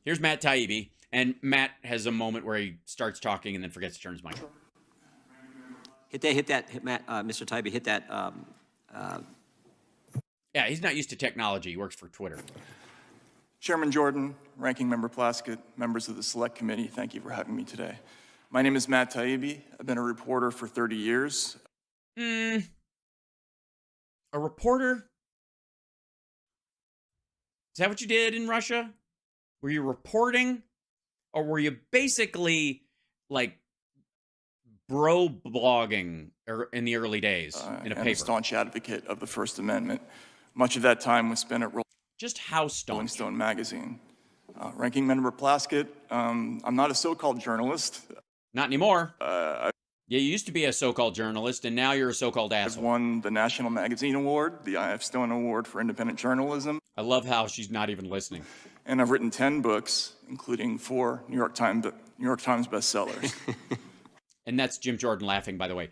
Here's Matt Taibbi, and Matt has a moment where he starts talking and then forgets to turn his mic on. Mr. Taibbi, hit that. Yeah, he's not used to technology. He works for Twitter. Chairman Jordan, Ranking Member Plaskett, members of the Select Committee, thank you for having me today. My name is Matt Taibbi. I've been a reporter for 30 years. A reporter? Is that what you did in Russia? Were you reporting? Or were you basically like bro blogging in the early days in a paper? I'm a staunch advocate of the First Amendment. Much of that time was spent at Just how staunch? Rolling Stone magazine. Ranking Member Plaskett, I'm not a so-called journalist. Not anymore. You used to be a so-called journalist, and now you're a so-called asshole. I've won the National Magazine Award, the I.F. Stone Award for Independent Journalism. I love how she's not even listening. And I've written 10 books, including 4 New York Times bestsellers. And that's Jim Jordan laughing, by the way.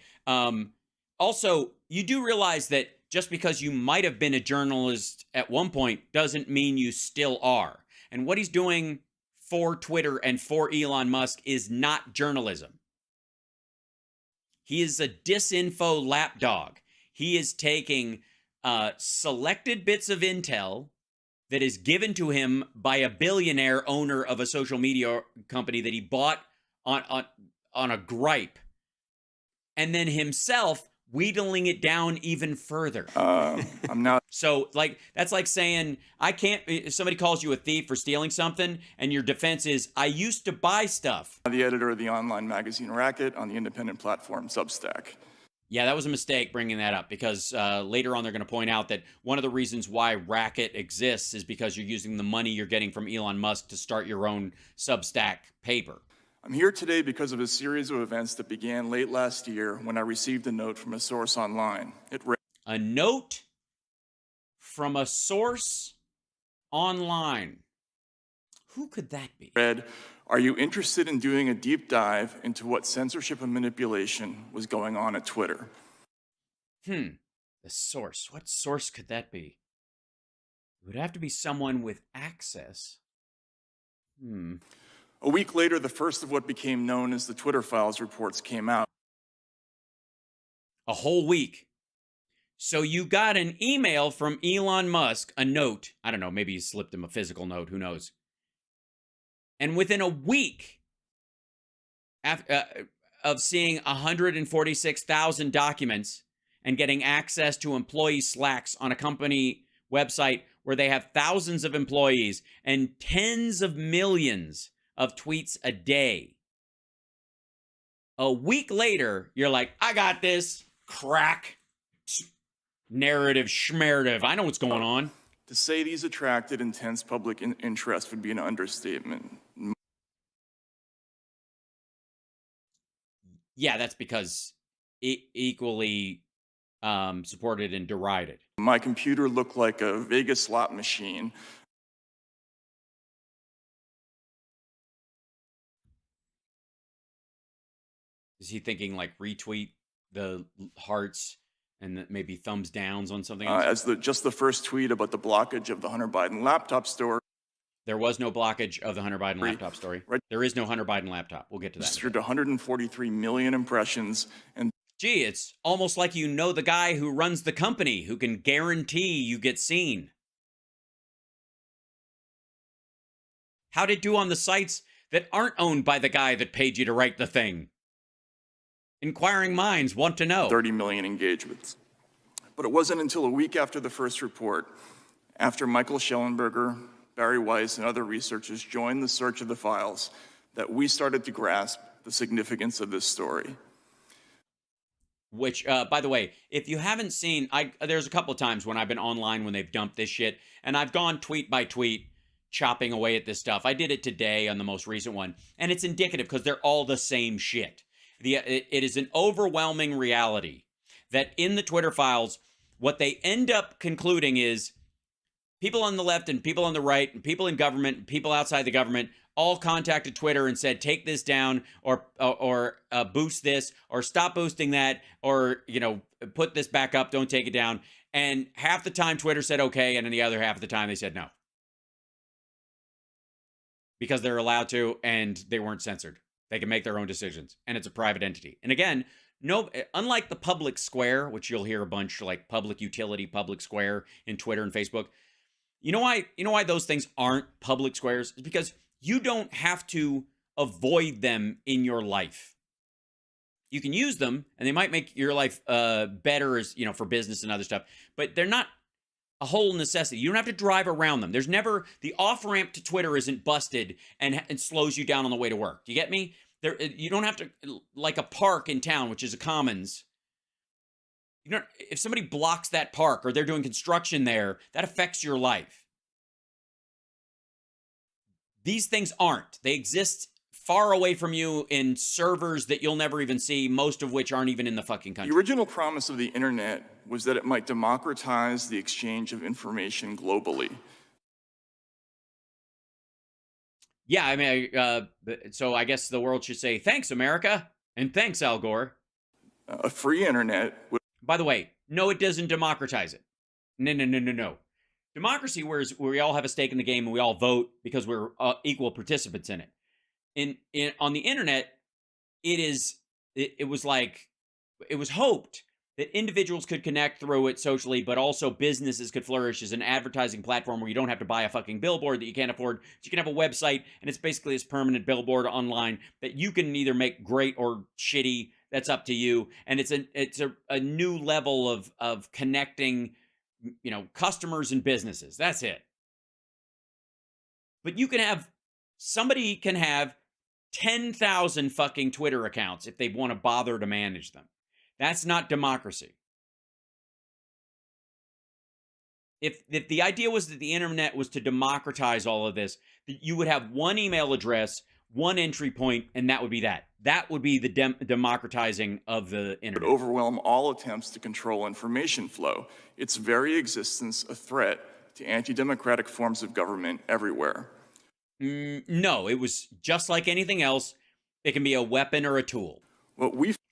Also, you do realize that just because you might have been a journalist at one point doesn't mean you still are. And what he's doing for Twitter and for Elon Musk is not journalism. He is a disinfo lapdog. He is taking selected bits of intel that is given to him by a billionaire owner of a social media company that he bought on a gripe, and then himself wheedling it down even further. I'm not. So, like, that's like saying, I can't, if somebody calls you a thief for stealing something, and your defense is, I used to buy stuff. The editor of the online magazine Racket on the independent platform Substack. Yeah, that was a mistake bringing that up, because later on they're going to point out that one of the reasons why Racket exists is because you're using the money you're getting from Elon Musk to start your own Substack paper. I'm here today because of a series of events that began late last year when I received a note from a source online. It read, a note from a source online. Who could that be? Are you interested in doing a deep dive into what censorship and manipulation was going on at Twitter? The source. What source could that be? It would have to be someone with access. A week later, the first of what became known as the Twitter Files reports came out. A whole week. So you got an email from Elon Musk, a note. I don't know, maybe he slipped him a physical note, who knows? And within a week of seeing 146,000 documents and getting access to employee Slacks on a company website where they have thousands of employees and tens of millions of tweets a day. A week later, you're like, I got this. Crack. Narrative schmerative. I know what's going on. To say these attracted intense public interest would be an understatement. Yeah, that's because equally supported and derided. My computer looked like a Vegas slot machine. Is he thinking like retweet the hearts and maybe thumbs downs on something else? As just the first tweet about the blockage of the Hunter Biden laptop store. There was no blockage of the Hunter Biden laptop story. Right. There is no Hunter Biden laptop. We'll get to that. Registered 143 million impressions. And gee, it's almost like you know the guy who runs the company who can guarantee you get seen. How'd it do on the sites that aren't owned by the guy that paid you to write the thing? Inquiring minds want to know. 30 million engagements. But it wasn't until a week after the first report, after Michael Schellenberger, Barry Weiss, and other researchers joined the search of the files, that we started to grasp the significance of this story. Which, by the way, if you haven't seen, there's a couple of times when I've been online when they've dumped this shit, and I've gone tweet by tweet, chopping away at this stuff. I did it today on the most recent one, and it's indicative because they're all the same shit. It is an overwhelming reality that in the Twitter files, what they end up concluding is people on the left and people on the right and people in government and people outside the government all contacted Twitter and said, take this down or boost this or stop boosting that or, you know, put this back up. Don't take it down. And half the time Twitter said, okay. And then the other half of the time they said no. because they're allowed to and they weren't censored. They can make their own decisions, and it's a private entity. And again, no, unlike the public square, which you'll hear a bunch like public utility, public square in Twitter and Facebook. You know why those things aren't public squares? It's because you don't have to avoid them in your life. You can use them, and they might make your life better, as for business and other stuff. But they're not a whole necessity. You don't have to drive around them. There's never the off ramp to Twitter isn't busted and slows you down on the way to work. Do you get me? You don't have to, like a park in town, which is a commons. If somebody blocks that park or they're doing construction there, that affects your life. These things aren't. They exist far away from you in servers that you'll never even see, most of which aren't even in the fucking country. The original promise of the internet was that it might democratize the exchange of information globally. Yeah, I mean, so I guess the world should say, thanks, America, and thanks, Al Gore. A free internet would... By the way, no, it doesn't democratize it. No. Democracy, where we all have a stake in the game and we all vote because we're equal participants in it. On the internet, it was hoped that individuals could connect through it socially, but also businesses could flourish as an advertising platform where you don't have to buy a fucking billboard that you can't afford. So you can have a website, and it's basically this permanent billboard online that you can either make great or shitty. That's up to you. And it's a new level of connecting, customers and businesses. That's it. But somebody can have 10,000 fucking Twitter accounts if they want to bother to manage them. That's not democracy. If the idea was that the internet was to democratize all of this, that you would have one email address, one entry point, and that would be that. That would be the democratizing of the internet. Would overwhelm all attempts to control information flow. Its very existence a threat to anti-democratic forms of government everywhere. No, it was just like anything else. It can be a weapon or a tool.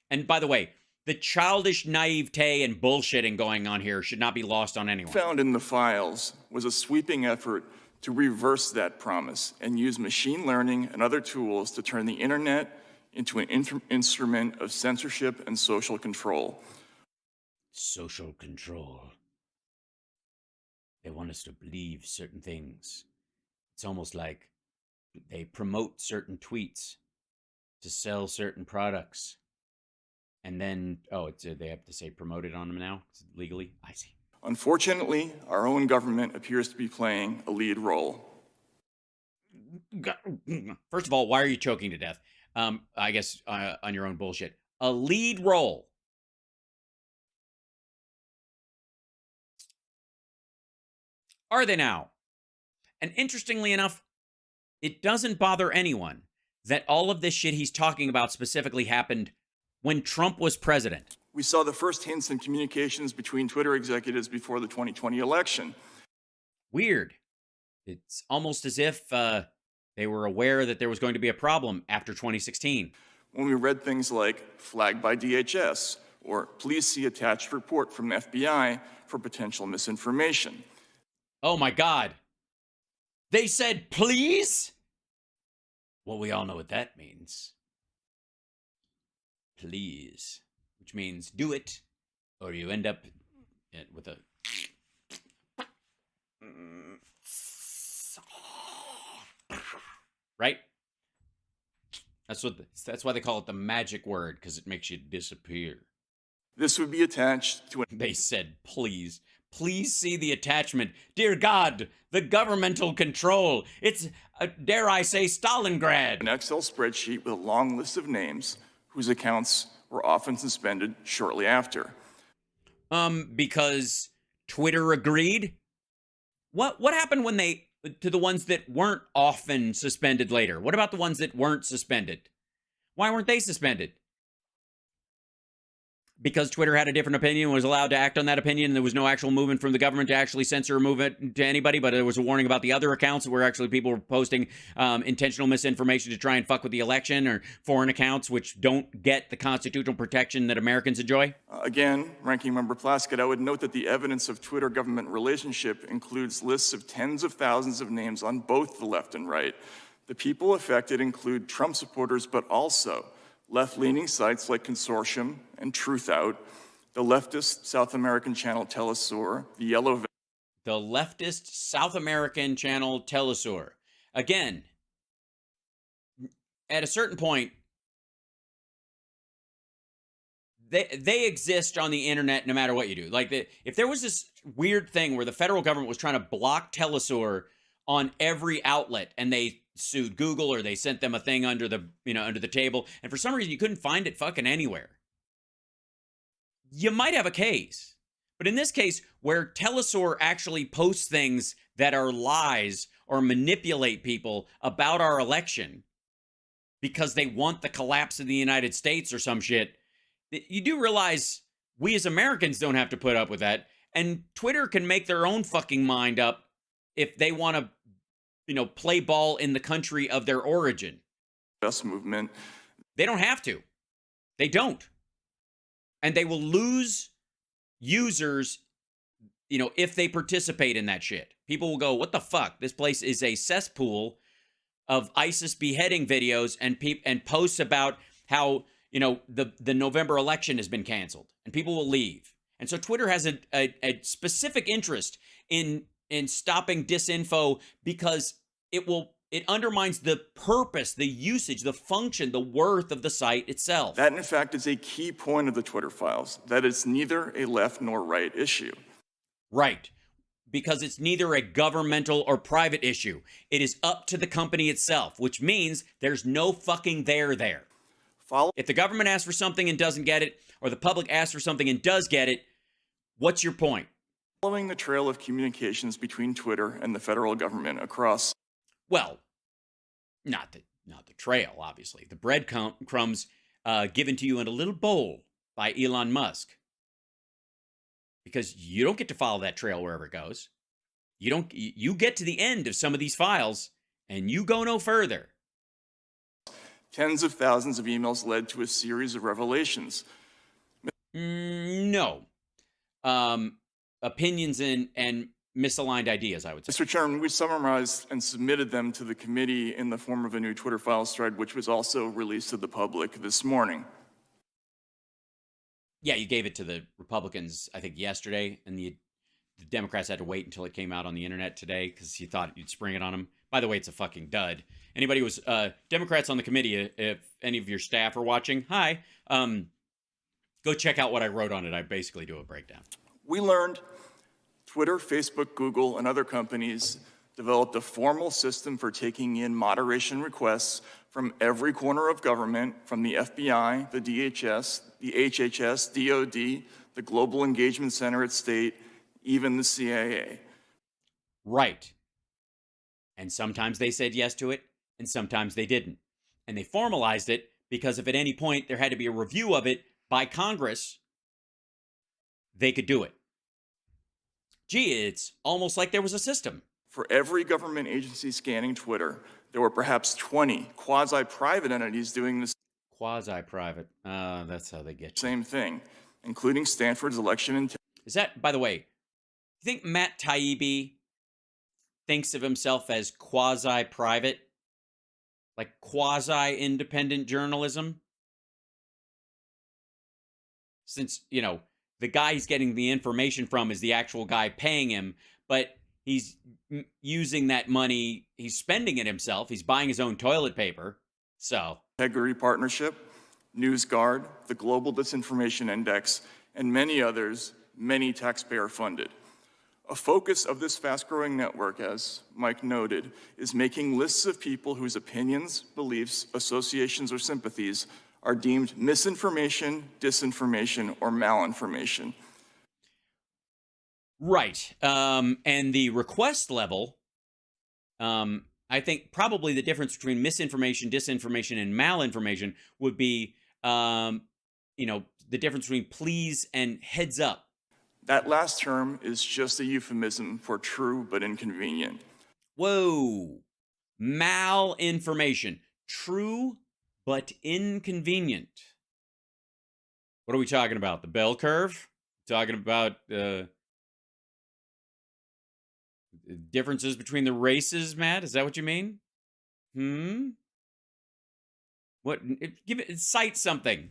And by the way, the childish naivete and bullshitting going on here should not be lost on anyone. Found in the files was a sweeping effort to reverse that promise and use machine learning and other tools to turn the internet into an instrument of censorship and social control. Social control. They want us to believe certain things. It's almost like they promote certain tweets to sell certain products. And then, they have to say promoted on them now legally? I see. Unfortunately, our own government appears to be playing a lead role. First of all, why are you choking to death? I guess on your own bullshit. A lead role. Are they now? And interestingly enough, it doesn't bother anyone that all of this shit he's talking about specifically happened when Trump was president. We saw the first hints in communications between Twitter executives before the 2020 election. Weird. It's almost as if they were aware that there was going to be a problem after 2016. When we read things like flagged by DHS or please see attached report from FBI for potential misinformation. Oh my God. They said please? Well, we all know what that means. Please, which means do it, or you end up with a... Right? That's why they call it the magic word, because it makes you disappear. This would be attached to... They said, please. Please see the attachment. Dear God, the governmental control. It's, dare I say, Stalingrad. An Excel spreadsheet with a long list of names whose accounts were often suspended shortly after. Because Twitter agreed? What happened when to the ones that weren't often suspended later? What about the ones that weren't suspended? Why weren't they suspended? Because Twitter had a different opinion, was allowed to act on that opinion, and there was no actual movement from the government to actually censor or move it to anybody, but there was a warning about the other accounts where actually people were posting intentional misinformation to try and fuck with the election, or foreign accounts which don't get the constitutional protection that Americans enjoy? Again, Ranking Member Plaskett, I would note that the evidence of Twitter-government relationship includes lists of tens of thousands of names on both the left and right. The people affected include Trump supporters, but also left-leaning sites like Censorship and Truthout, the leftist South American channel Telesur, the leftist South American channel Telesur. Again, at a certain point, they exist on the internet no matter what you do. Like, if there was this weird thing where the federal government was trying to block Telesur on every outlet, and they sued Google, or they sent them a thing under the table, and for some reason you couldn't find it fucking anywhere, you might have a case. But in this case, where Telesur actually posts things that are lies or manipulate people about our election because they want the collapse of the United States or some shit, you do realize we as Americans don't have to put up with that. And Twitter can make their own fucking mind up if they want to, play ball in the country of their origin. movement. They don't have to. They don't. And they will lose users, if they participate in that shit. People will go, what the fuck? This place is a cesspool of ISIS beheading videos and posts about how, the November election has been canceled, and people will leave. And so Twitter has a specific interest in stopping disinfo, because it undermines the purpose, the usage, the function, the worth of the site itself. That, in fact, is a key point of the Twitter files, that it's neither a left nor right issue. Right. Because it's neither a governmental or private issue. It is up to the company itself, which means there's no fucking there. If the government asks for something and doesn't get it, or the public asks for something and does get it, what's your point? Following the trail of communications between Twitter and the federal government across... Well, not the trail, obviously. The breadcrumbs given to you in a little bowl by Elon Musk. Because you don't get to follow that trail wherever it goes. You get to the end of some of these files, and you go no further. Tens of thousands of emails led to a series of revelations. No. Opinions and misaligned ideas, I would say. Mr. Chairman, we summarized and submitted them to the committee in the form of a new Twitter files thread, which was also released to the public this morning. Yeah, you gave it to the Republicans, I think, yesterday, and the Democrats had to wait until it came out on the internet today because you thought you'd spring it on them. By the way, it's a fucking dud. Anybody was Democrats on the committee, if any of your staff are watching, hi, go check out what I wrote on it. I basically do a breakdown. We learned Twitter, Facebook, Google, and other companies developed a formal system for taking in moderation requests from every corner of government, from the FBI, the DHS, the HHS, DOD, the Global Engagement Center at State, even the CIA. Right. And sometimes they said yes to it, and sometimes they didn't. And they formalized it because if at any point there had to be a review of it by Congress, they could do it. Gee, it's almost like there was a system. For every government agency scanning Twitter, there were perhaps 20 quasi-private entities doing this Quasi-private. That's how they get you. same thing, including Stanford's election intelligence. Is that, by the way, you think Matt Taibbi thinks of himself as quasi-private? Like quasi-independent journalism? Since, the guy he's getting the information from is the actual guy paying him, but he's using that money, he's spending it himself, he's buying his own toilet paper, so. Integrity Partnership, NewsGuard, the Global Disinformation Index, and many others, many taxpayer-funded. A focus of this fast-growing network, as Mike noted, is making lists of people whose opinions, beliefs, associations, or sympathies are deemed misinformation, disinformation, or malinformation. Right. And the request level, I think probably the difference between misinformation, disinformation, and malinformation would be, the difference between please and heads up. That last term is just a euphemism for true but inconvenient. Whoa. Malinformation. True but inconvenient. What are we talking about? The bell curve? Talking about differences between the races, Matt? Is that what you mean? What? Give it. Cite something.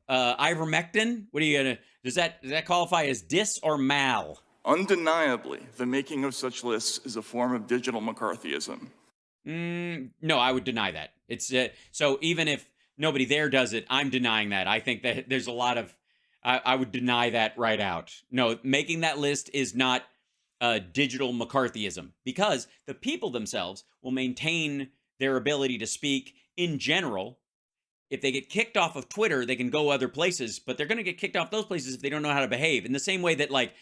Ivermectin. What are you gonna? Does that qualify as dis or mal? Undeniably, the making of such lists is a form of digital McCarthyism. No, I would deny that. It's so even if nobody there does it, I'm denying that. I think that there's a lot of. I would deny that right out. No, making that list is not digital McCarthyism because the people themselves will maintain their ability to speak in general. If they get kicked off of Twitter, they can go other places, but they're going to get kicked off those places if they don't know how to behave. In the same way that, like,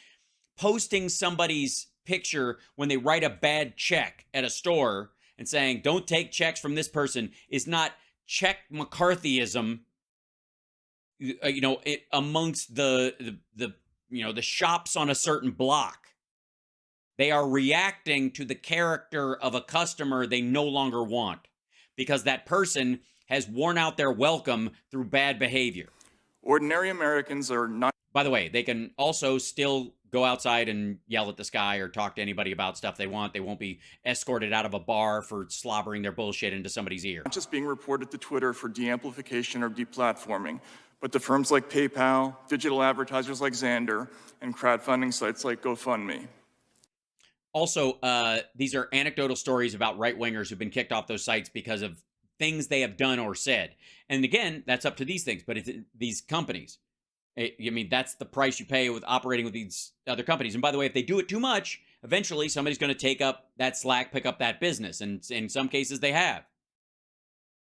posting somebody's picture when they write a bad check at a store and saying, don't take checks from this person is not check McCarthyism, amongst the shops on a certain block. They are reacting to the character of a customer they no longer want because that person has worn out their welcome through bad behavior. Ordinary Americans are not. By the way, they can also still go outside and yell at the sky or talk to anybody about stuff they want. They won't be escorted out of a bar for slobbering their bullshit into somebody's ear. Not just being reported to Twitter for de-amplification or deplatforming, but to firms like PayPal, digital advertisers like Xandr, and crowdfunding sites like GoFundMe. Also, these are anecdotal stories about right-wingers who've been kicked off those sites because of things they have done or said. And again, that's up to these things, but it's these companies. That's the price you pay with operating with these other companies. And by the way, if they do it too much, eventually somebody's going to take up that slack, pick up that business. And in some cases, they have.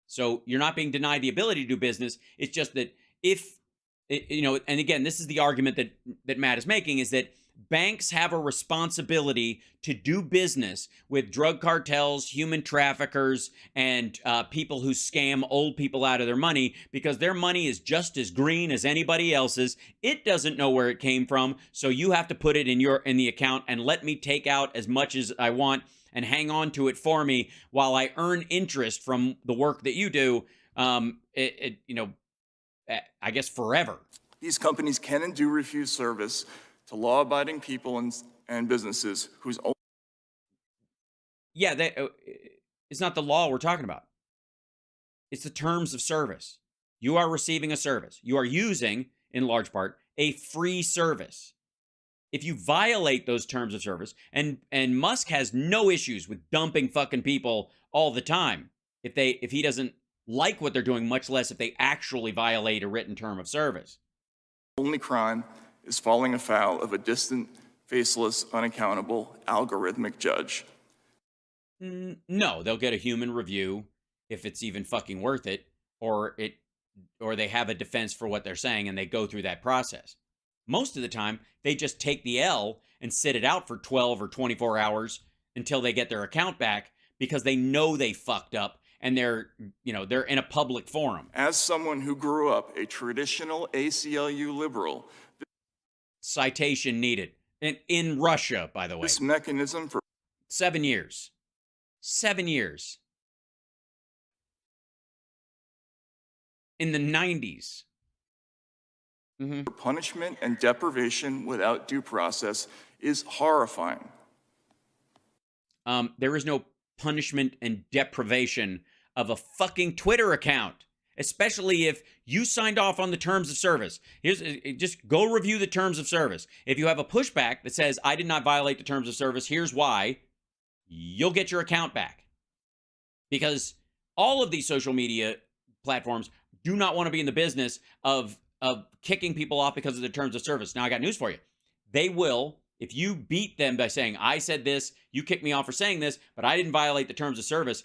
So you're not being denied the ability to do business. It's just that and again, this is the argument that Matt is making, is that banks have a responsibility to do business with drug cartels, human traffickers, and people who scam old people out of their money because their money is just as green as anybody else's. It doesn't know where it came from, so you have to put it in the account and let me take out as much as I want and hang on to it for me while I earn interest from the work that you do. I guess forever. These companies can and do refuse service to law-abiding people and businesses whose own... Yeah, it's not the law we're talking about. It's the terms of service. You are receiving a service. You are using, in large part, a free service. If you violate those terms of service, and Musk has no issues with dumping fucking people all the time, if he doesn't like what they're doing, much less if they actually violate a written term of service. Only crime is falling afoul of a distant, faceless, unaccountable, algorithmic judge. No, they'll get a human review if it's even fucking worth it, or they have a defense for what they're saying and they go through that process. Most of the time, they just take the L and sit it out for 12 or 24 hours until they get their account back because they know they fucked up and they're in a public forum. As someone who grew up a traditional ACLU liberal... Citation needed. In Russia, by the way. This mechanism for... 7 years. 7 years. In the 90s. Punishment and deprivation without due process is horrifying. There is no punishment and deprivation of a fucking Twitter account, especially if you signed off on the terms of service. Just go review the terms of service. If you have a pushback that says, I did not violate the terms of service, here's why, you'll get your account back. Because all of these social media platforms do not want to be in the business of kicking people off because of the terms of service. Now, I got news for you. They will, if you beat them by saying, I said this, you kicked me off for saying this, but I didn't violate the terms of service.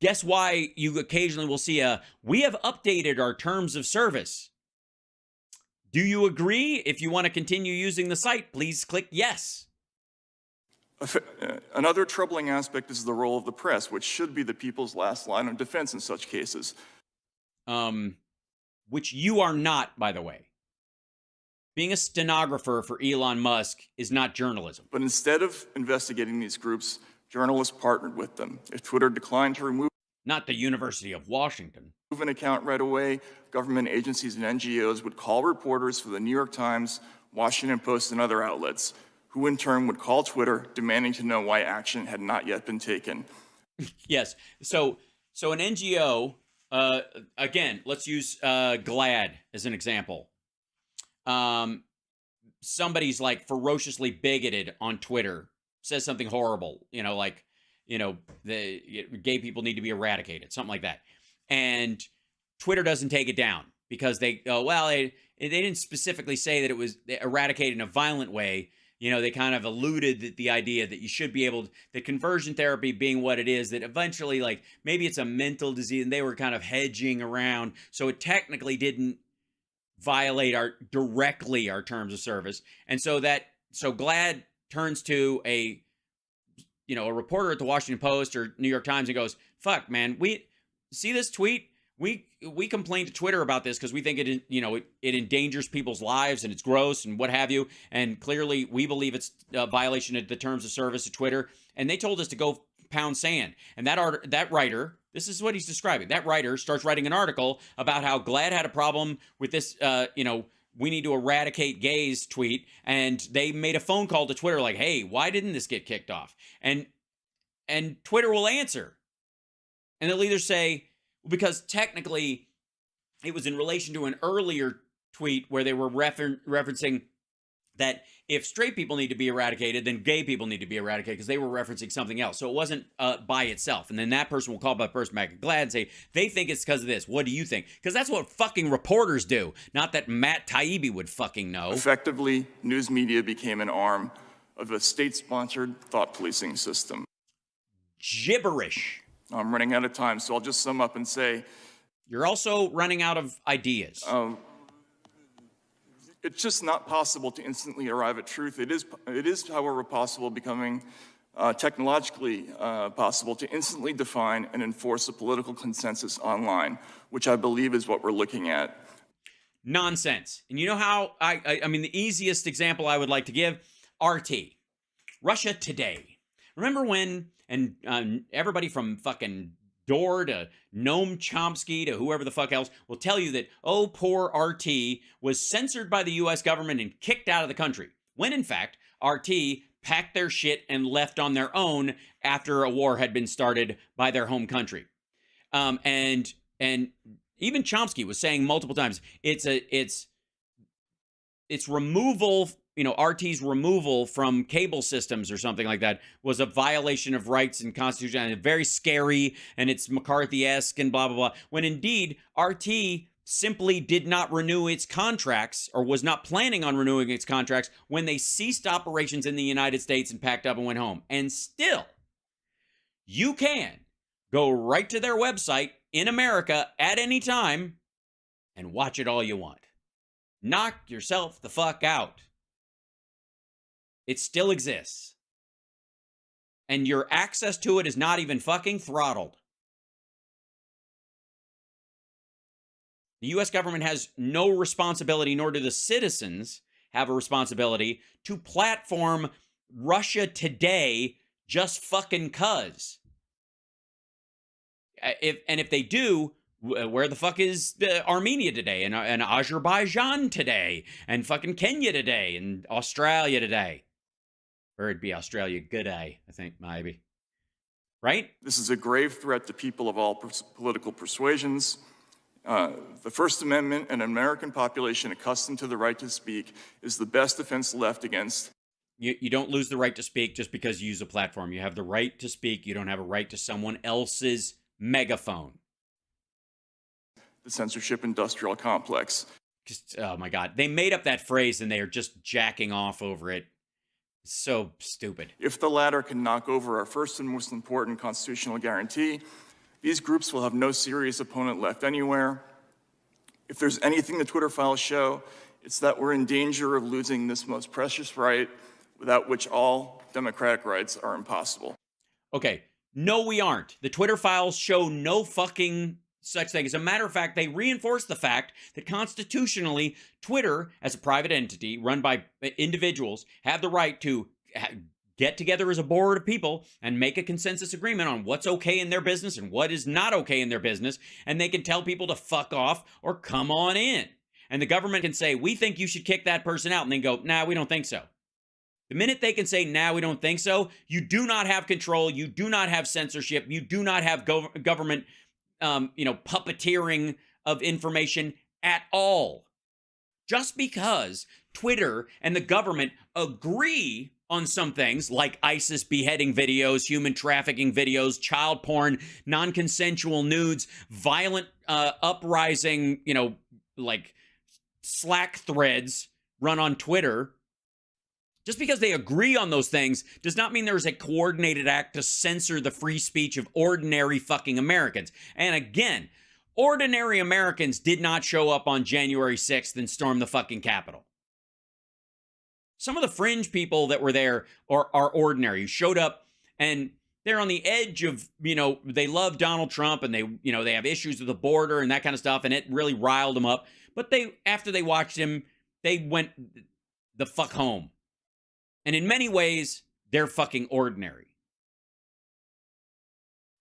Guess why you occasionally will see we have updated our terms of service. Do you agree? If you want to continue using the site, please click yes. Another troubling aspect is the role of the press, which should be the people's last line of defense in such cases. Which you are not, by the way. Being a stenographer for Elon Musk is not journalism. But instead of investigating these groups, journalists partnered with them. If Twitter declined to remove... Not the University of Washington. ...an account right away, government agencies and NGOs would call reporters for the New York Times, Washington Post, and other outlets, who in turn would call Twitter demanding to know why action had not yet been taken. Yes. So an NGO, again, let's use GLAAD as an example. Somebody's like ferociously bigoted on Twitter, says something horrible, like, the gay people need to be eradicated, something like that. And Twitter doesn't take it down because they go, well, they didn't specifically say that it was eradicated in a violent way. They kind of alluded that the idea that you should be able to, the conversion therapy being what it is, that eventually, like, maybe it's a mental disease, and they were kind of hedging around. So it technically didn't violate directly our terms of service. And so GLAAD turns to a reporter at the Washington Post or New York Times and goes, fuck, man, we see this tweet. We complained to Twitter about this because we think it endangers people's lives and it's gross and what have you. And clearly we believe it's a violation of the terms of service of Twitter. And they told us to go pound sand. And that writer, this is what he's describing. That writer starts writing an article about how GLAAD had a problem with this, we need to eradicate gays tweet. And they made a phone call to Twitter like, hey, why didn't this get kicked off? And Twitter will answer. And they'll either say, because technically it was in relation to an earlier tweet where they were referencing that if straight people need to be eradicated, then gay people need to be eradicated, because they were referencing something else. So it wasn't by itself. And then that person will call that person back at GLAAD and say, they think it's because of this. What do you think? Because that's what fucking reporters do. Not that Matt Taibbi would fucking know. Effectively, news media became an arm of a state-sponsored thought policing system. Gibberish. I'm running out of time, so I'll just sum up and say... You're also running out of ideas. It's just not possible to instantly arrive at truth. It is, however, possible, becoming technologically possible to instantly define and enforce a political consensus online, which I believe is what we're looking at. Nonsense. And you know how, I mean, the easiest example I would like to give, RT, Russia Today. Remember when, and everybody from fucking Door to Noam Chomsky to whoever the fuck else will tell you that, oh, poor RT was censored by the U.S. government and kicked out of the country. When, in fact, RT packed their shit and left on their own after a war had been started by their home country. And even Chomsky was saying multiple times, it's removal, RT's removal from cable systems or something like that was a violation of rights and constitution, and very scary, and it's McCarthy-esque and blah, blah, blah. When indeed, RT simply did not renew its contracts, or was not planning on renewing its contracts, when they ceased operations in the United States and packed up and went home. And still, you can go right to their website in America at any time and watch it all you want. Knock yourself the fuck out. It still exists. And your access to it is not even fucking throttled. The U.S. government has no responsibility, nor do the citizens have a responsibility to platform Russia Today just fucking cuz. If they do, where the fuck is Armenia today, and Azerbaijan today, and fucking Kenya today, and Australia today? Or it'd be Australia good day, I think, maybe. Right? This is a grave threat to people of all political persuasions. The First Amendment, and an American population accustomed to the right to speak, is the best defense left against. You don't lose the right to speak just because you use a platform. You have the right to speak. You don't have a right to someone else's megaphone. The censorship industrial complex. Just, oh my God. They made up that phrase and they are just jacking off over it. So stupid. If the latter can knock over our first and most important constitutional guarantee, these groups will have no serious opponent left anywhere. If there's anything the Twitter files show, it's that we're in danger of losing this most precious right, without which all democratic rights are impossible. Okay, no, we aren't. The Twitter files show no fucking such thing. As a matter of fact, they reinforce the fact that constitutionally, Twitter, as a private entity run by individuals, have the right to get together as a board of people and make a consensus agreement on what's okay in their business and what is not okay in their business, and they can tell people to fuck off or come on in. And the government can say, we think you should kick that person out, and then go, nah, we don't think so. The minute they can say, "Nah, we don't think so," you do not have control. You do not have censorship. You do not have government, puppeteering of information at all. Just because Twitter and the government agree on some things like ISIS beheading videos, human trafficking videos, child porn, non-consensual nudes, violent uprising, like Slack threads run on Twitter. Just because they agree on those things does not mean there's a coordinated act to censor the free speech of ordinary fucking Americans. And again, ordinary Americans did not show up on January 6th and storm the fucking Capitol. Some of the fringe people that were there are ordinary, who showed up and they're on the edge of, they love Donald Trump and they have issues with the border and that kind of stuff, and it really riled them up. But after they watched him, they went the fuck home. And in many ways, they're fucking ordinary.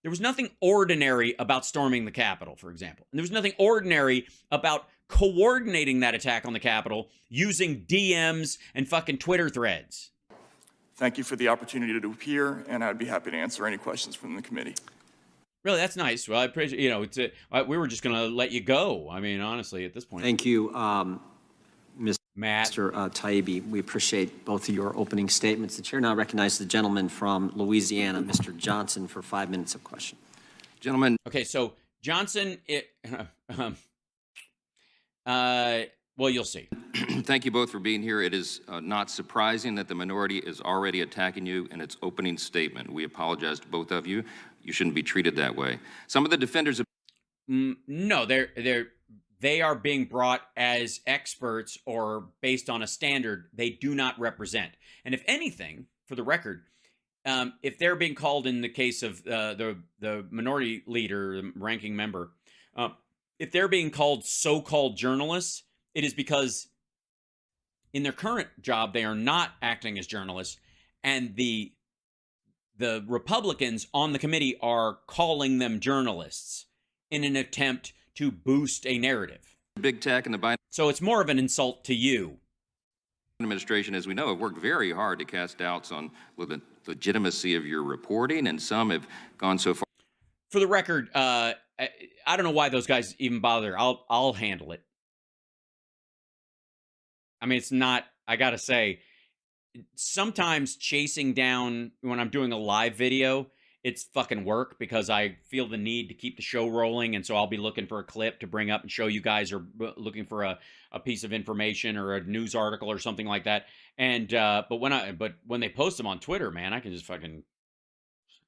There was nothing ordinary about storming the Capitol, for example. And there was nothing ordinary about coordinating that attack on the Capitol using DMs and fucking Twitter threads. Thank you for the opportunity to appear, and I'd be happy to answer any questions from the committee. Really, that's nice. Well, I appreciate, we were just going to let you go. I mean, honestly, at this point. Thank you, Matt. Mr. Taibbi. We appreciate both of your opening statements. The chair now recognizes the gentleman from Louisiana, Mr. Johnson, for 5 minutes of question. Gentlemen. Okay, so Johnson, well, you'll see. Thank you both for being here. It is not surprising that the minority is already attacking you in its opening statement. We apologize to both of you. You shouldn't be treated that way. Some of the defenders of no, they are being brought as experts or based on a standard they do not represent. And if anything, for the record, if they're being called in the case of the minority leader, the ranking member, if they're being called so-called journalists, it is because in their current job, they are not acting as journalists, and the Republicans on the committee are calling them journalists in an attempt to boost a narrative. big tech and the Biden So it's more of an insult to you. administration, as we know, have worked very hard to cast doubts on the legitimacy of your reporting, and some have gone so far. For the record, I don't know why those guys even bother. I'll handle it. I mean, it's not, I gotta say, sometimes chasing down when I'm doing a live video, it's fucking work because I feel the need to keep the show rolling. And so I'll be looking for a clip to bring up and show you guys, or looking for a piece of information or a news article or something like that. And, but when they post them on Twitter, man, I can just fucking,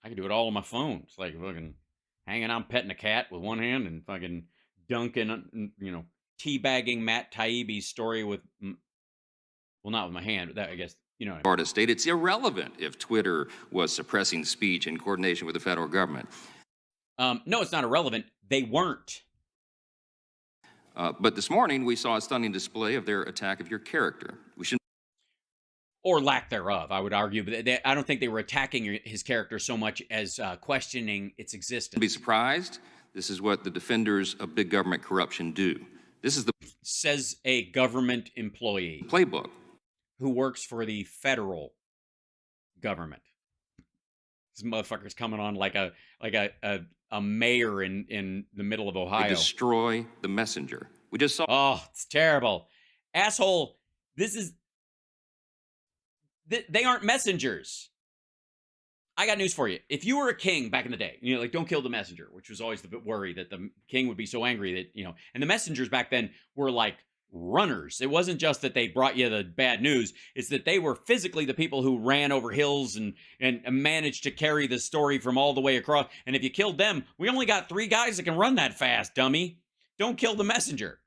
I can do it all on my phone. It's like fucking hanging out, petting a cat with one hand and fucking dunking, teabagging Matt Taibbi's story with, well, not with my hand, but that, I guess, Florida State, it's irrelevant if Twitter was suppressing speech in coordination with the federal government. No, it's not irrelevant. They weren't. But this morning, we saw a stunning display of their attack of your character. We should, Or lack thereof, I would argue. But I don't think they were attacking his character so much as questioning its existence. be surprised. This is what the defenders of big government corruption do. This is the Says a government employee playbook. who works for the federal government. This motherfucker's coming on like a mayor in the middle of They Ohio. destroy the messenger. We just saw. Oh, it's terrible. Asshole, they aren't messengers. I got news for you. If you were a king back in the day, don't kill the messenger, which was always the worry that the king would be so angry that, and the messengers back then were like runners. It wasn't just that they brought you the bad news. It's that they were physically the people who ran over hills and managed to carry the story from all the way across. And if you killed them, we only got 3 guys that can run that fast, dummy. Don't kill the messenger.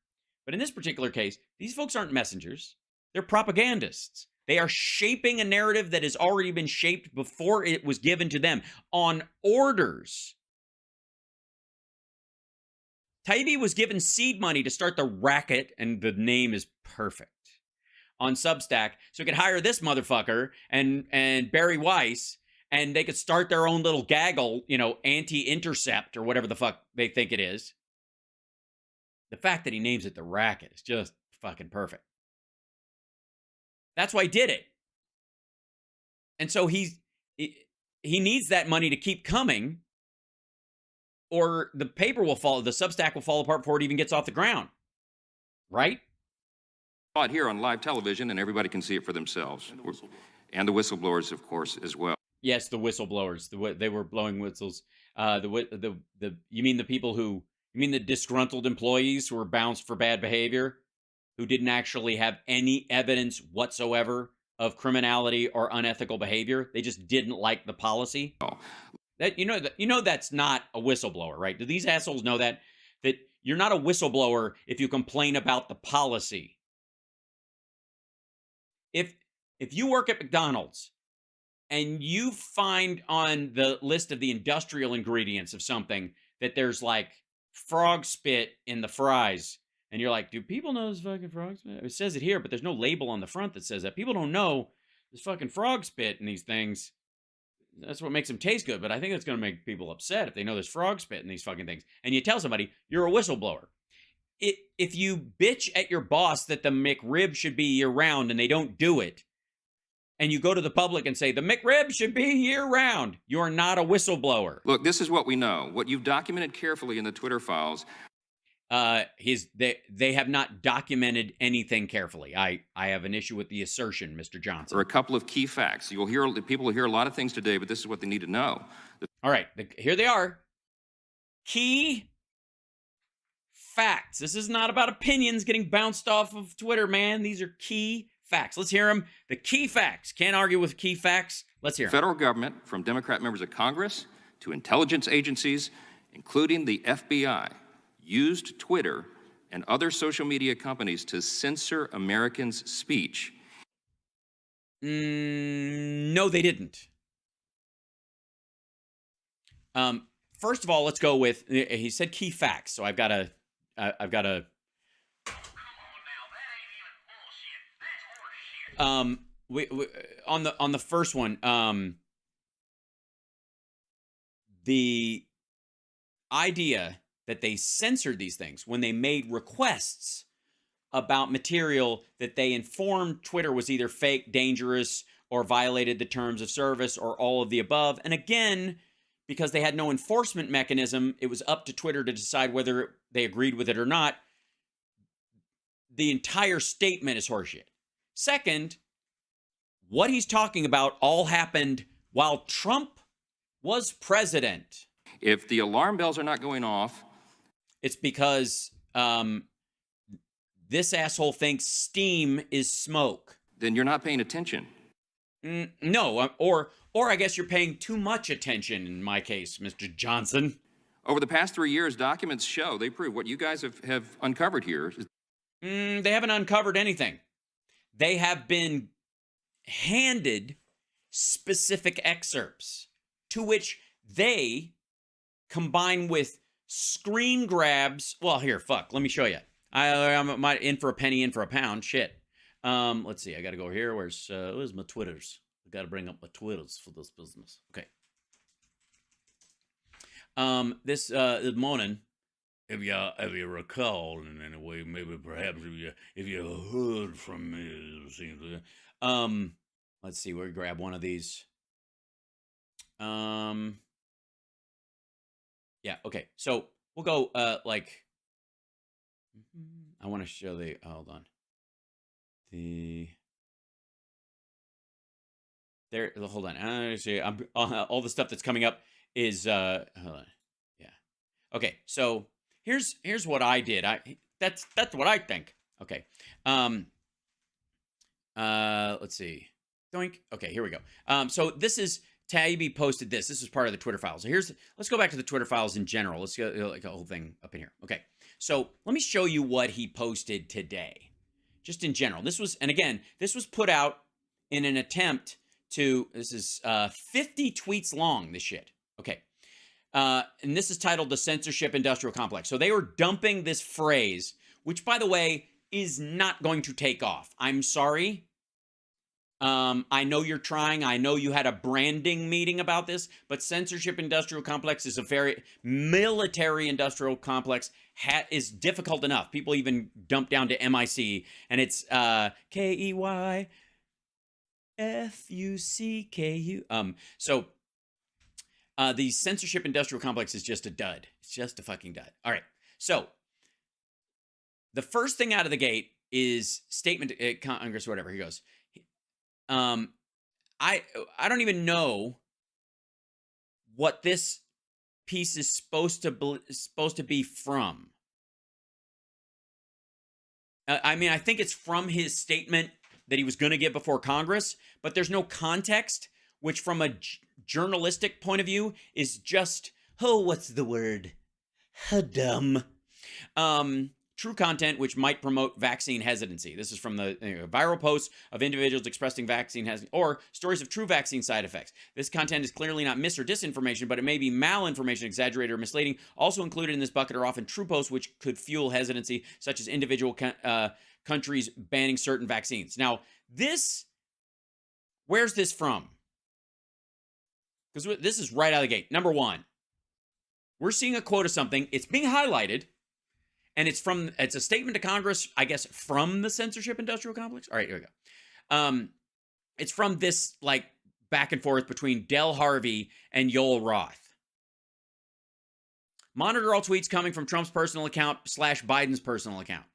But in this particular case, these folks aren't messengers. They're propagandists. They are shaping a narrative that has already been shaped before it was given to them on orders. Taibbi was given seed money to start the racket, and the name is perfect, on Substack, so he could hire this motherfucker and Barry Weiss, and they could start their own little gaggle, anti-intercept or whatever the fuck they think it is. The fact that he names it the racket is just fucking perfect. That's why he did it. And so he needs that money to keep coming, or the paper will fall, the Substack will fall apart before it even gets off the ground. Right? It here on live television, and everybody can see it for themselves. And the whistleblowers, of course, as well. Yes, the whistleblowers. They were blowing whistles. You mean the people who? You mean the disgruntled employees who were bounced for bad behavior, who didn't actually have any evidence whatsoever of criminality or unethical behavior? They just didn't like the policy. That that's not a whistleblower, right? Do these assholes know that you're not a whistleblower if you complain about the policy? If you work at McDonald's and you find on the list of the industrial ingredients of something that there's like frog spit in the fries, and you're like, do people know this fucking frog spit? It says it here, but there's no label on the front that says that. People don't know there's fucking frog spit in these things. That's what makes them taste good, but I think that's going to make people upset if they know there's frog spit in these fucking things. And you tell somebody, you're a whistleblower. If you bitch at your boss that the McRib should be year-round and they don't do it, and you go to the public and say, the McRib should be year-round, you're not a whistleblower. Look, this is what we know. What you've documented carefully in the Twitter files. They have not documented anything carefully. I have an issue with the assertion, Mr. Johnson. Are a couple of key facts. People will hear a lot of things today, but this is what they need to know. All right, here they are. Key facts. This is not about opinions getting bounced off of Twitter, man. These are key facts. Let's hear them. The key facts. Can't argue with key facts. Let's hear them. Federal government, from Democrat members of Congress to intelligence agencies, including the FBI, used Twitter and other social media companies to censor Americans' speech. No, they didn't. First of all, let's go with, he said key facts, so I've got to on the first one, the idea that they censored these things when they made requests about material that they informed Twitter was either fake, dangerous, or violated the terms of service, or all of the above. And again, because they had no enforcement mechanism, it was up to Twitter to decide whether they agreed with it or not. The entire statement is horseshit. Second, what he's talking about all happened while Trump was president. If the alarm bells are not going off, it's because this asshole thinks steam is smoke. Then you're not paying attention. No, or I guess you're paying too much attention in my case, Mr. Johnson. Over the past 3 years, documents show, they prove what you guys have uncovered here. They haven't uncovered anything. They have been handed specific excerpts to which they combine with screen grabs. Well, here, fuck, let me show you. I'm in for a penny, in for a pound. Shit. Let's see. I got to go here. Where's my Twitters? I got to bring up my Twitters for this business. Okay. This morning, if you recall in any way, maybe perhaps if you heard from me, let's see. We'll grab one of these. Yeah. Okay. So we'll go like. I want to show the. Hold on. Hold on. See, all the stuff that's coming up is hold on. Yeah. Okay. So here's what I did. That's what I think. Okay. Let's see. Doink. Okay, here we go. So this is Taibbi posted this. This is part of the Twitter files. So let's go back to the Twitter files in general. Let's go like a whole thing up in here. Okay. So let me show you what he posted today. Just in general. This was put out in an attempt to, this is 50 tweets long, this shit. Okay. And this is titled The Censorship Industrial Complex. So they were dumping this phrase, which, by the way, is not going to take off. I'm sorry. I know you're trying. I know you had a branding meeting about this, but censorship industrial complex is a very military industrial complex. Is difficult enough. People even dump down to MIC, and it's KEY. Fucku. The censorship industrial complex is just a dud. It's just a fucking dud. All right. So the first thing out of the gate is statement Congress or whatever. He goes, I don't even know what this piece is supposed to be from. I mean, I think it's from his statement that he was going to give before Congress, but there's no context, which from a journalistic point of view is just, oh, what's the word? Dumb. True content which might promote vaccine hesitancy. This is from the viral posts of individuals expressing vaccine hesitancy or stories of true vaccine side effects. This content is clearly not mis or disinformation, but it may be malinformation, exaggerated, or misleading. Also included in this bucket are often true posts which could fuel hesitancy, such as individual countries banning certain vaccines. Now, where's this from? Because this is right out of the gate. Number one, we're seeing a quote of something. It's being highlighted. And it's a statement to Congress, I guess, from the censorship industrial complex. All right, here we go. It's from this like back and forth between Del Harvey and Yoel Roth. Monitor all tweets coming from Trump's personal account / Biden's personal account.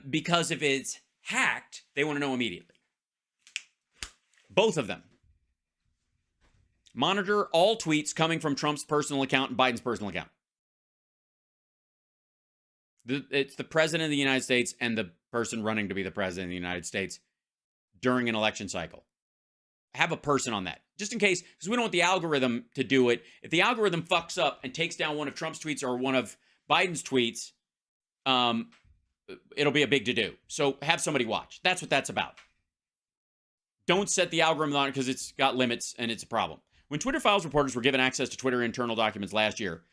Because if it's hacked, they want to know immediately. Both of them. Monitor all tweets coming from Trump's personal account and Biden's personal account. It's the president of the United States and the person running to be the president of the United States during an election cycle. Have a person on that, just in case, because we don't want the algorithm to do it. If the algorithm fucks up and takes down one of Trump's tweets or one of Biden's tweets, it'll be a big to-do. So have somebody watch. That's what that's about. Don't set the algorithm on it because it's got limits and it's a problem. When Twitter Files reporters were given access to Twitter internal documents last year,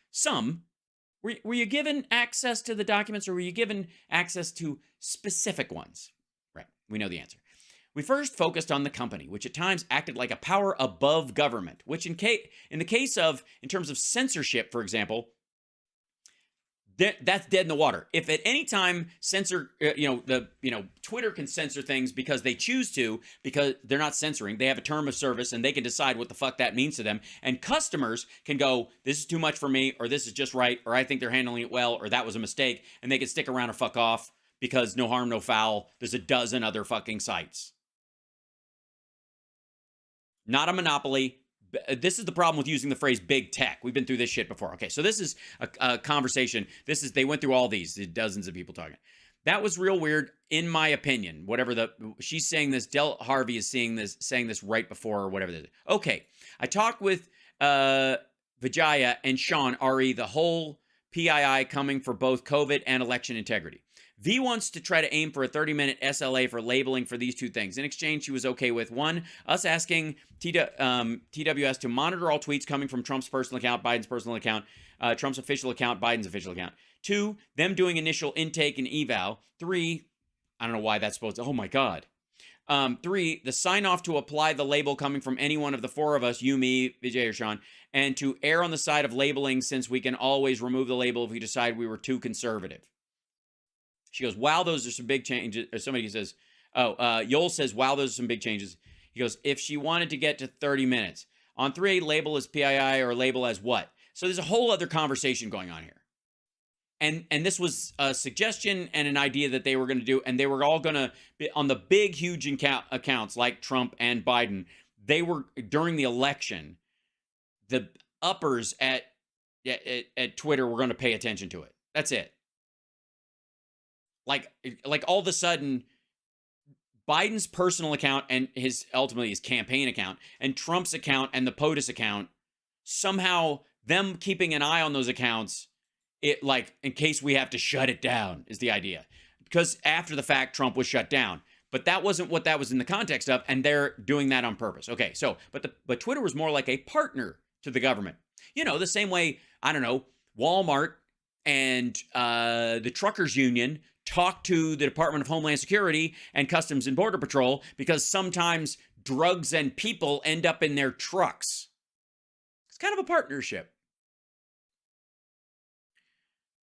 were you given access to the documents or were you given access to specific ones? Right. We know the answer. We first focused on the company, which at times acted like a power above government, which in terms of censorship, for example, that's dead in the water. If at any time Twitter can censor things because they choose to, because they're not censoring, they have a term of service and they can decide what the fuck that means to them. And customers can go, this is too much for me, or this is just right, or I think they're handling it well, or that was a mistake, and they can stick around or fuck off because no harm, no foul. There's a dozen other fucking sites. Not a monopoly. This is the problem with using the phrase big tech. We've been through this shit before. Okay, so this is a conversation. They went through all these, dozens of people talking. That was real weird, in my opinion. She's saying this, Del Harvey is saying this right before or whatever. Okay, I talked with Vijaya and Sean, RE, the whole PII coming for both COVID and election integrity. V wants to try to aim for a 30-minute SLA for labeling for these two things. In exchange, she was okay with, one, us asking TWS to monitor all tweets coming from Trump's personal account, Biden's personal account, Trump's official account, Biden's official account. Two, them doing initial intake and eval. Three, I don't know why that's supposed to, oh my God. Three, the sign-off to apply the label coming from any one of the four of us, you, me, Vijay, or Sean, and to err on the side of labeling since we can always remove the label if we decide we were too conservative. She goes, wow, those are some big changes. Or somebody says, Yoel says, wow, those are some big changes. He goes, if she wanted to get to 30 minutes. On 3, label as PII or label as what? So there's a whole other conversation going on here. And this was a suggestion and an idea that they were going to do. And they were all going to be on the big, huge accounts like Trump and Biden. They were, during the election, the uppers at Twitter were going to pay attention to it. That's it. Like all of a sudden, Biden's personal account and ultimately his campaign account and Trump's account and the POTUS account, somehow them keeping an eye on those accounts, in case we have to shut it down is the idea. Because after the fact, Trump was shut down. But that wasn't what that was in the context of, and they're doing that on purpose. Okay, so, but Twitter was more like a partner to the government. You know, the same way, I don't know, Walmart and the truckers union talk to the Department of Homeland Security and Customs and Border Patrol because sometimes drugs and people end up in their trucks. It's kind of a partnership.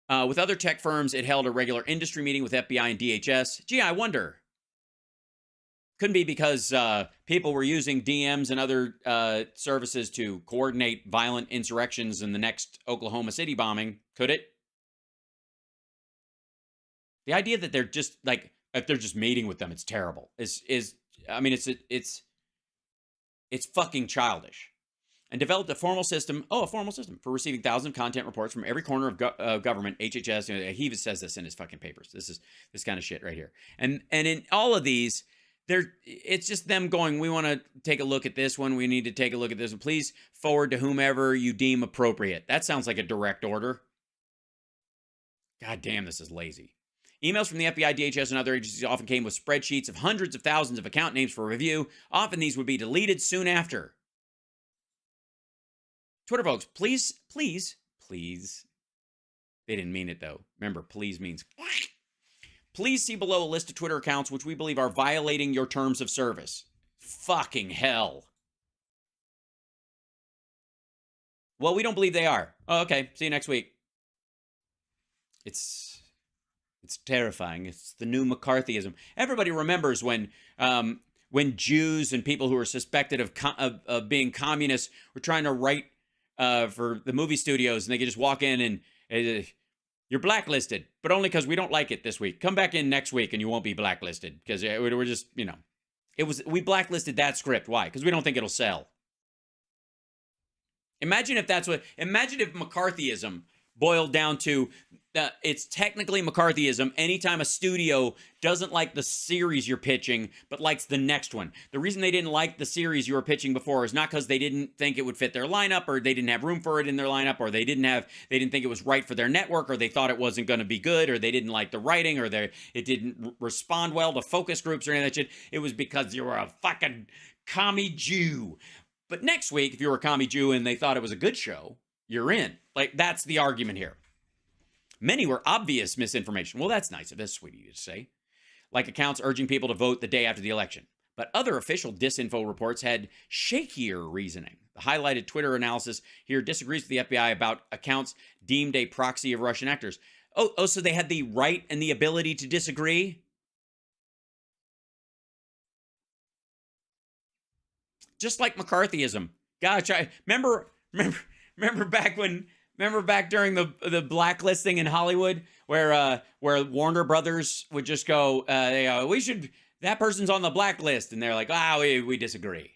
With other tech firms, it held a regular industry meeting with FBI and DHS. Gee, I wonder. couldn't be because people were using DMs and other services to coordinate violent insurrections in the next Oklahoma City bombing, could it? The idea that they're just like, if they're just meeting with them, it's terrible. I mean, it's fucking childish. And developed a formal system for receiving thousands of content reports from every corner of government, HHS. He even says this in his fucking papers. This is this kind of shit right here. And in all of these, it's just them going, we want to take a look at this one. We need to take a look at this one. Please forward to whomever you deem appropriate. That sounds like a direct order. God damn, this is lazy. Emails from the FBI, DHS, and other agencies often came with spreadsheets of hundreds of thousands of account names for review. Often these would be deleted soon after. Twitter folks, please. They didn't mean it, though. Remember, please means... Please see below a list of Twitter accounts which we believe are violating your terms of service. Fucking hell. Well, we don't believe they are. Oh, okay. See you next week. It's terrifying. It's the new McCarthyism. Everybody remembers when Jews and people who were suspected of being communists were trying to write for the movie studios, and they could just walk in and you're blacklisted, but only because we don't like it this week. Come back in next week and you won't be blacklisted, because we're just, we blacklisted that script. Why? Because we don't think it'll sell. Imagine if McCarthyism boiled down to it's technically McCarthyism anytime a studio doesn't like the series you're pitching but likes the next one. The reason they didn't like the series you were pitching before is not because they didn't think it would fit their lineup, or they didn't have room for it in their lineup, or they didn't think it was right for their network, or they thought it wasn't going to be good, or they didn't like the writing, or it didn't respond well to focus groups or any of that shit. It was because you were a fucking commie Jew. But next week, if you were a commie Jew and they thought it was a good show, you're in. Like, that's the argument here. Many were obvious misinformation. Well, that's nice. That's sweet of you to say. Like accounts urging people to vote the day after the election. But other official disinfo reports had shakier reasoning. The highlighted Twitter analysis here disagrees with the FBI about accounts deemed a proxy of Russian actors. Oh, so they had the right and the ability to disagree? Just like McCarthyism. Gosh, remember back during the blacklisting in Hollywood, where Warner Brothers would just go, that person's on the blacklist, and they're like, we disagree.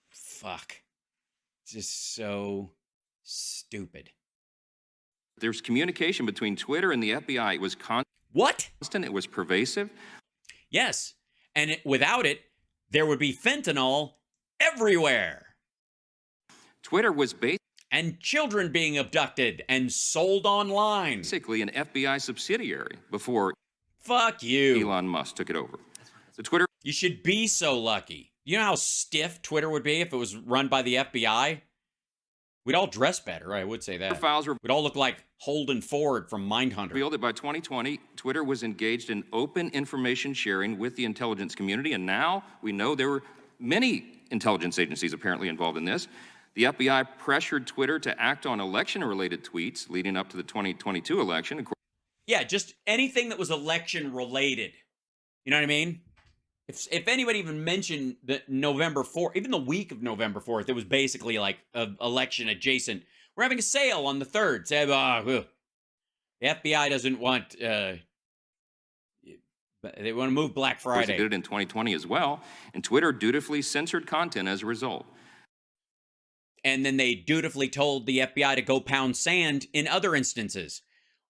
Fuck. It's just so stupid. There's communication between Twitter and the FBI. It was What? constant. It was pervasive. Yes. And without it, there would be fentanyl everywhere. Twitter was and children being abducted and sold online. basically an FBI subsidiary before Fuck you. Elon Musk took it over. The Twitter You should be so lucky. You know how stiff Twitter would be if it was run by the FBI? We'd all dress better, I would say that. files We'd all look like Holden Ford from Mindhunter. revealed that by 2020, Twitter was engaged in open information sharing with the intelligence community, and now we know there were many intelligence agencies apparently involved in this. The FBI pressured Twitter to act on election-related tweets leading up to the 2022 election. Yeah, just anything that was election-related. You know what I mean? If anybody even mentioned the November 4th, even the week of November 4th, it was basically like election adjacent. We're having a sale on the 3rd. Say, the FBI doesn't want, they want to move Black Friday. They did it in 2020 as well, and Twitter dutifully censored content as a result. And then they dutifully told the FBI to go pound sand in other instances,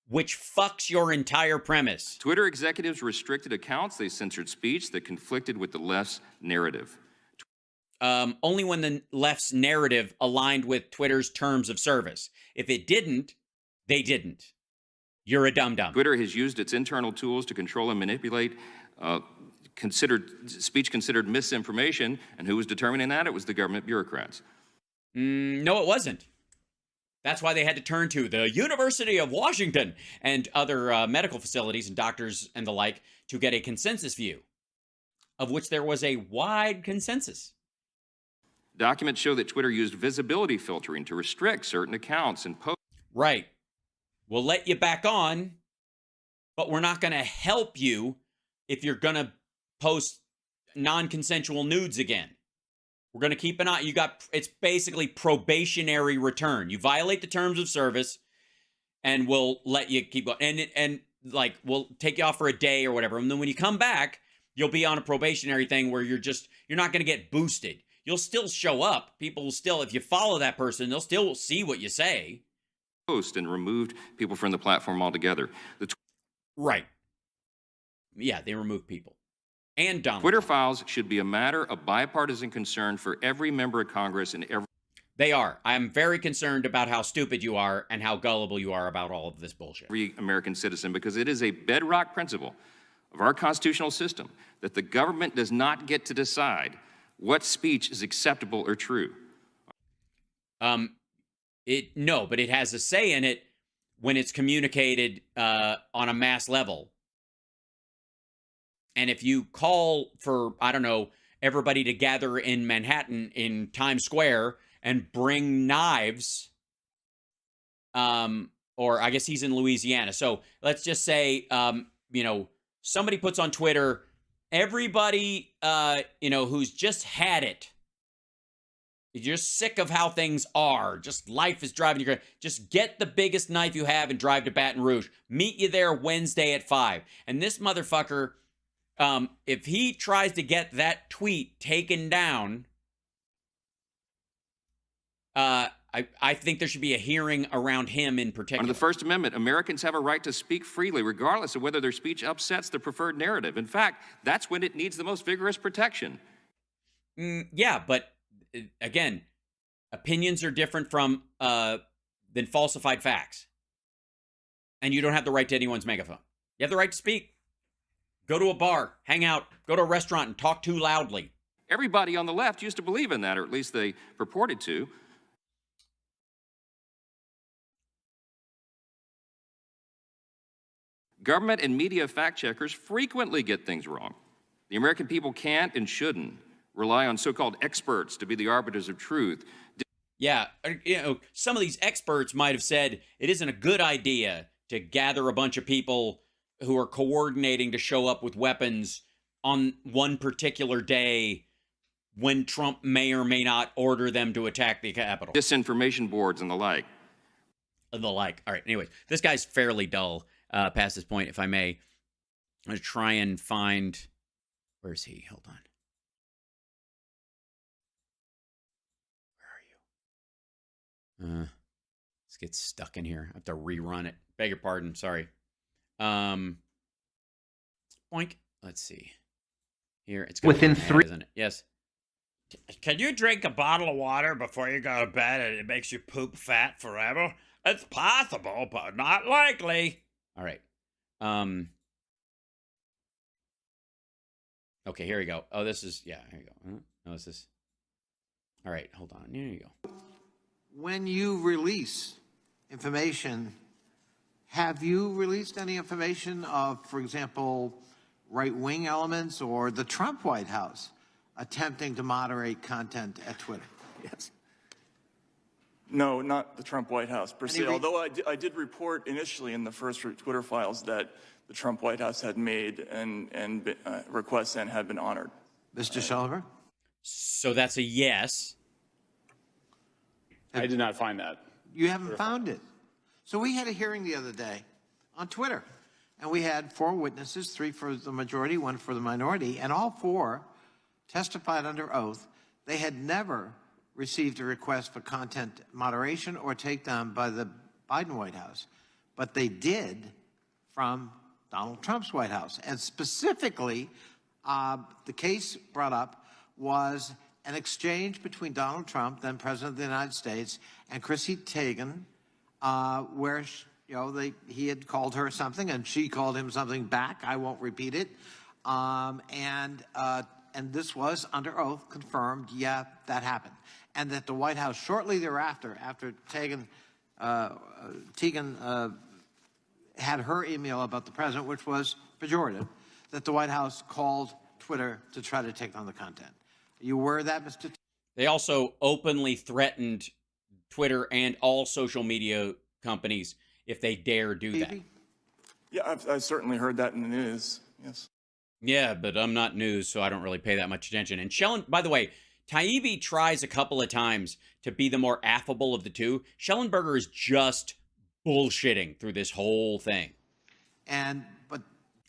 which fucks your entire premise. Twitter executives restricted accounts. They censored speech that conflicted with the left's narrative. Only when the left's narrative aligned with Twitter's terms of service. If it didn't, they didn't. You're a dum-dum. Twitter has used its internal tools to control and manipulate speech considered misinformation, and who was determining that? It was the government bureaucrats. No, it wasn't. That's why they had to turn to the University of Washington and other medical facilities and doctors and the like to get a consensus view, of which there was a wide consensus. Documents show that Twitter used visibility filtering to restrict certain accounts and posts. Right. We'll let you back on, but we're not going to help you if you're going to post non-consensual nudes again. We're going to keep an eye. It's basically probationary return. You violate the terms of service and we'll let you keep going. And like, we'll take you off for a day or whatever. And then when you come back, you'll be on a probationary thing where you're not going to get boosted. You'll still show up. People will still, if you follow that person, they'll still see what you say. Post and removed people from the platform altogether. Right. Yeah, they removed people. And Donald Twitter Trump. files should be a matter of bipartisan concern for every member of Congress and every... They are. I'm very concerned about how stupid you are and how gullible you are about all of this bullshit. Every American citizen, because it is a bedrock principle of our constitutional system that the government does not get to decide what speech is acceptable or true. No, but it has a say in it when it's communicated on a mass level. And if you call for, I don't know, everybody to gather in Manhattan in Times Square and bring knives, or I guess he's in Louisiana. So let's just say, somebody puts on Twitter, everybody, who's just had it, you're just sick of how things are, just life is driving you crazy, just get the biggest knife you have and drive to Baton Rouge. Meet you there Wednesday at 5. And this motherfucker, if he tries to get that tweet taken down, I think there should be a hearing around him in particular. Under the First Amendment, Americans have a right to speak freely, regardless of whether their speech upsets the preferred narrative. In fact, that's when it needs the most vigorous protection. Yeah, but again, opinions are different from than falsified facts. And you don't have the right to anyone's megaphone. You have the right to speak. Go to a bar, hang out, go to a restaurant and talk too loudly. Everybody on the left used to believe in that, or at least they purported to. Government and media fact checkers frequently get things wrong. The American people can't and shouldn't rely on so-called experts to be the arbiters of truth. Yeah, some of these experts might have said it isn't a good idea to gather a bunch of people who are coordinating to show up with weapons on one particular day when Trump may or may not order them to attack the Capitol. Disinformation boards and the like. All right, anyways, this guy's fairly dull past this point, if I may. I'm going to try and find... Where's he? Hold on. Where are you? Let's get stuck in here. I have to rerun it. Beg your pardon. Sorry. Boink. Let's see. Here, it's within 3, isn't it? Yes. Can you drink a bottle of water before you go to bed and it makes you poop fat forever? It's possible, but not likely. All right. Okay, here we go. Oh, this is, yeah, here you go. No, this is, all right, hold on. Here you go. when you release information, have you released any information of, for example, right-wing elements or the Trump White House attempting to moderate content at Twitter? Yes. No, not the Trump White House per se, Any although I did report initially in the first Twitter files that the Trump White House had made and requests and had been honored. Mr. Schellenberg? So that's a yes. I did not find that. You haven't found it. So we had a hearing the other day on Twitter, and we had 4 witnesses, 3 for the majority, 1 for the minority, and all 4 testified under oath they had never received a request for content moderation or takedown by the Biden White House, but they did from Donald Trump's White House. And specifically, the case brought up was an exchange between Donald Trump, then President of the United States, and Chrissy Teigen, where he had called her something and she called him something back. I won't repeat it. And this was under oath confirmed. Yeah, that happened. And that the White House shortly thereafter, after Teigen had her email about the president, which was pejorative, that the White House called Twitter to try to take down the content. Are you aware of that, Mr. They also openly threatened Twitter and all social media companies if they dare do that. Yeah, I've certainly heard that in the news, yes. Yeah, but I'm not news, so I don't really pay that much attention. And by the way, Taibbi tries a couple of times to be the more affable of the two. Schellenberger is just bullshitting through this whole thing. But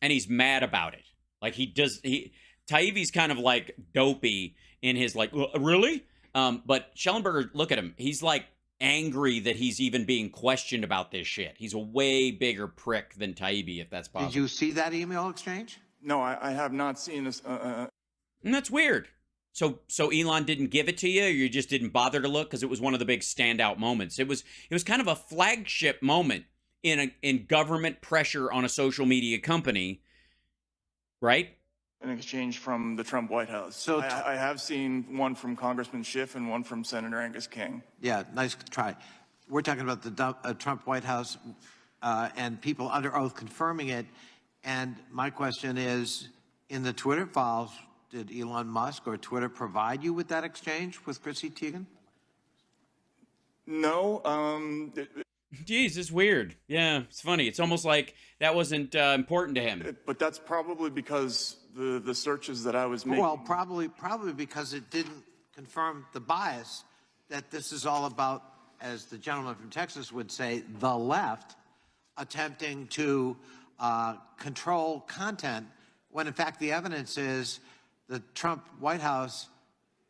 And he's mad about it. Like Taibbi's kind of like dopey in his like, really? But Schellenberger, look at him. He's like angry that he's even being questioned about this shit. He's a way bigger prick than Taibbi, if that's possible. did you see that email exchange? No, I have not seen this. And that's weird. So Elon didn't give it to you, or you just didn't bother to look because it was one of the big standout moments. It was kind of a flagship moment in government pressure on a social media company, right? An exchange from the Trump White House. So I have seen one from Congressman Schiff and one from Senator Angus King. Yeah, nice try. We're talking about the Trump White House and people under oath confirming it. And my question is, in the Twitter files, did Elon Musk or Twitter provide you with that exchange with Chrissy Teigen? No, Jeez, it's weird. Yeah, it's funny. It's almost like that wasn't important to him. but that's probably because the searches that I was making. Well, probably because it didn't confirm the bias that this is all about, as the gentleman from Texas would say, the left attempting to control content, when in fact the evidence is the Trump White House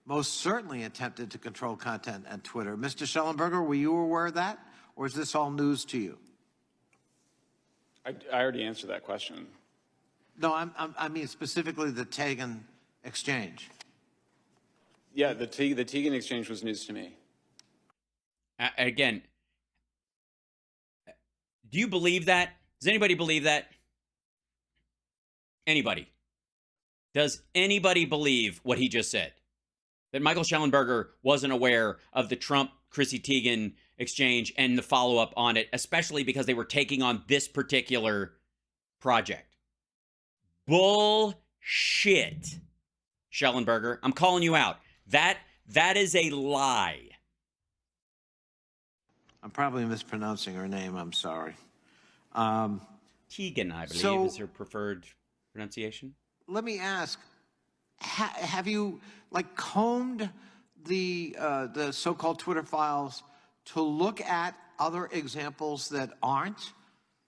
most certainly attempted to control content on Twitter. Mr. Schellenberger, were you aware of that, or is this all news to you? I already answered that question. No, I mean specifically the Teigen exchange. Yeah, the Teigen exchange was news to me. Again, do you believe that? Does anybody believe that? Anybody? Does anybody believe what he just said? That Michael Schellenberger wasn't aware of the Trump-Chrissy Teigen exchange and the follow-up on it, especially because they were taking on this particular project. Bullshit, Schellenberger. I'm calling you out. That is a lie. I'm probably mispronouncing her name. I'm sorry. Teigen, I believe, is her preferred pronunciation. Let me ask, have you combed the so-called Twitter files to look at other examples that aren't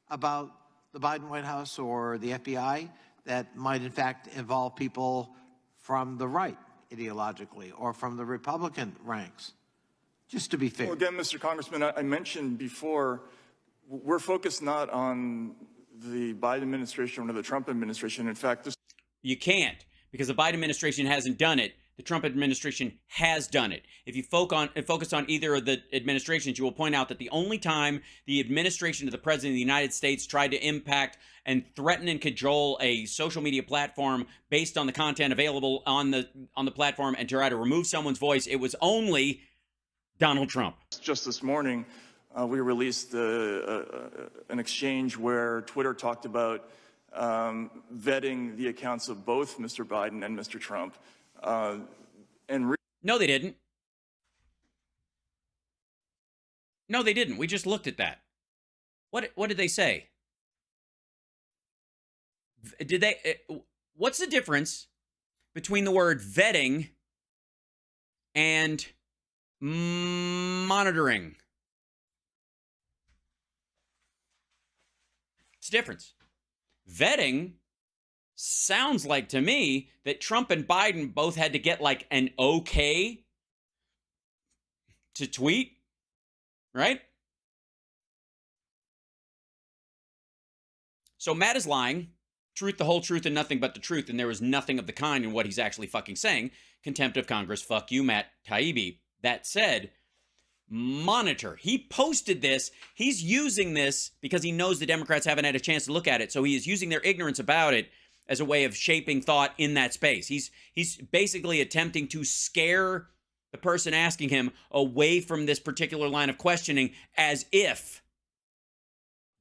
about the Biden White House or the FBI that might in fact involve people from the right ideologically or from the Republican ranks? Just to be fair. Well, again, Mr. Congressman, I mentioned before, we're focused not on the Biden administration or the Trump administration. In fact, You can't, because the Biden administration hasn't done it. The Trump administration has done it. If you focus on either of the administrations, you will point out that the only time the administration of the President of the United States tried to impact and threaten and cajole a social media platform based on the content available on the platform and try to remove someone's voice, it was only Donald Trump. just this morning, we released an exchange where Twitter talked about vetting the accounts of both Mr. Biden and Mr. Trump. No, they didn't. No, they didn't. We just looked at that. What did they say? What's the difference between the word vetting and monitoring? It's a difference. Vetting sounds like to me that Trump and Biden both had to get like an okay to tweet, right? So Matt is lying. Truth, the whole truth, and nothing but the truth. And there was nothing of the kind in what he's actually fucking saying. Contempt of Congress. Fuck you, Matt Taibbi. That said, monitor. He posted this. He's using this because he knows the Democrats haven't had a chance to look at it. So he is using their ignorance about it as a way of shaping thought in that space. He's basically attempting to scare the person asking him away from this particular line of questioning as if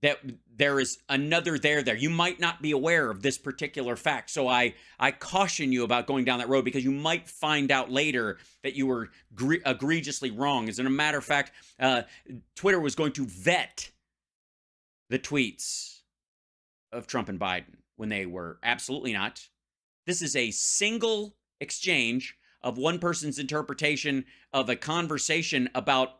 that there is another there. You might not be aware of this particular fact. So I caution you about going down that road because you might find out later that you were egregiously wrong. As a matter of fact, Twitter was going to vet the tweets of Trump and Biden when they were absolutely not. This is a single exchange of one person's interpretation of a conversation about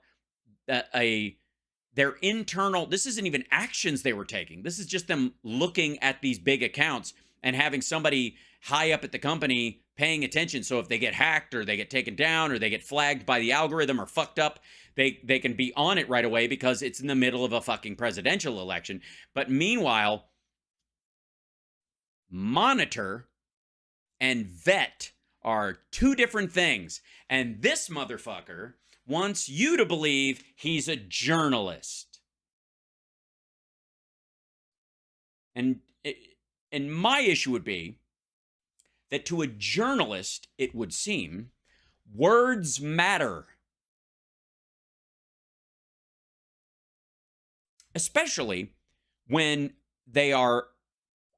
their internal. This isn't even actions they were taking. This is just them looking at these big accounts and having somebody high up at the company paying attention. So if they get hacked or they get taken down or they get flagged by the algorithm or fucked up, they can be on it right away because it's in the middle of a fucking presidential election. But meanwhile, monitor and vet are two different things. And this motherfucker wants you to believe he's a journalist. And my issue would be that to a journalist, it would seem, words matter. Especially when they are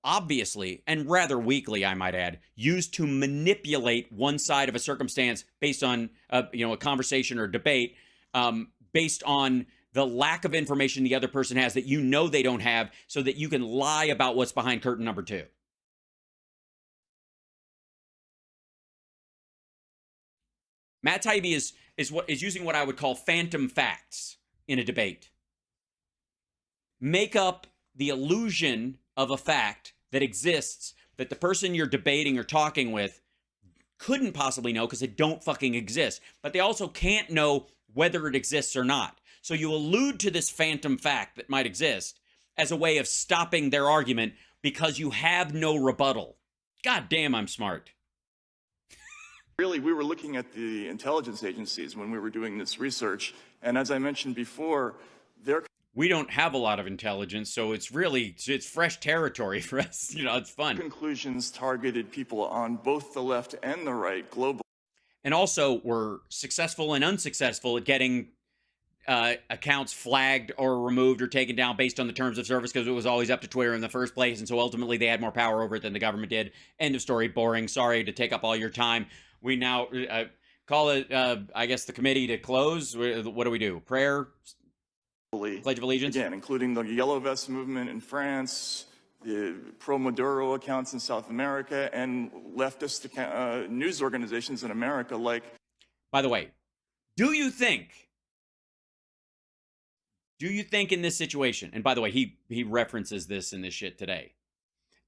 obviously, and rather weakly, I might add, used to manipulate one side of a circumstance based on a conversation or debate, based on the lack of information the other person has that you know they don't have, so that you can lie about what's behind curtain number 2. Matt Taibbi is using what I would call phantom facts in a debate. Make up the illusion of a fact that exists that the person you're debating or talking with couldn't possibly know because it don't fucking exist. But they also can't know whether it exists or not. So you allude to this phantom fact that might exist as a way of stopping their argument because you have no rebuttal. God damn, I'm smart. Really, we were looking at the intelligence agencies when we were doing this research. And as I mentioned before, we don't have a lot of intelligence, so it's fresh territory for us. It's fun. Conclusions targeted people on both the left and the right globally. And also were successful and unsuccessful at getting accounts flagged or removed or taken down based on the terms of service, because it was always up to Twitter in the first place. And so ultimately they had more power over it than the government did. End of story. Boring. Sorry to take up all your time. We now call it, I guess, the committee to close. What do we do? Prayer? Pledge of Allegiance? Again, including the Yellow Vest movement in France, the pro-Maduro accounts in South America, and leftist news organizations in America like... By the way, do you think in this situation, and by the way, he references this in this shit today.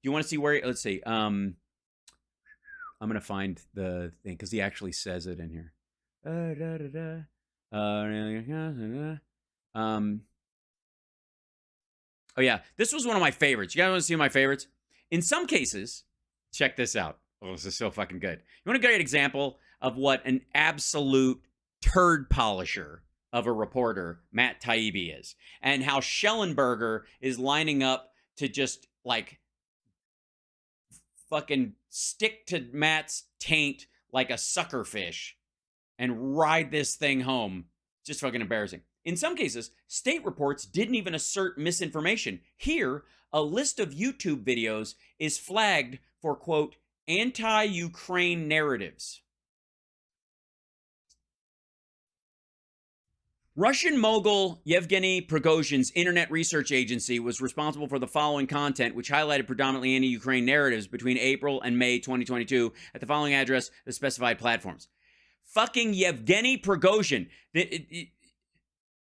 Do you want to see where, let's see, I'm going to find the thing, because he actually says it in here. Oh yeah, this was one of my favorites. You guys want to see my favorites? In some cases, check this out. Oh, this is so fucking good. You want a great example of what an absolute turd polisher of a reporter Matt Taibbi is, and how Schellenberger is lining up to just like fucking stick to Matt's taint like a sucker fish and ride this thing home. Just fucking embarrassing. In some cases, state reports didn't even assert misinformation. Here, a list of YouTube videos is flagged for, quote, anti-Ukraine narratives. Russian mogul Yevgeny Prigozhin's internet research agency was responsible for the following content, which highlighted predominantly anti-Ukraine narratives between April and May 2022 at the following address, the specified platforms. Fucking Yevgeny Prigozhin.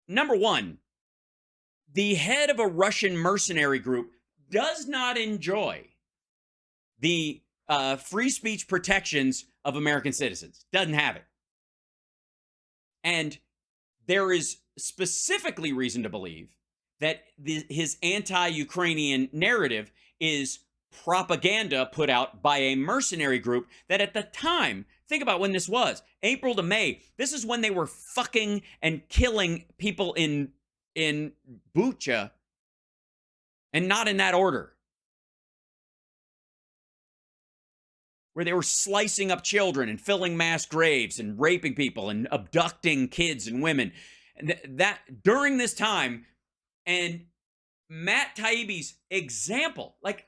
Number one, the head of a Russian mercenary group does not enjoy the free speech protections of American citizens. Doesn't have it. And there is specifically reason to believe that his anti-Ukrainian narrative is propaganda put out by a mercenary group that at the time, think about when this was, April to May, this is when they were fucking and killing people in Bucha, and not in that order. Where they were slicing up children and filling mass graves and raping people and abducting kids and women. And that during this time, and Matt Taibbi's example, like,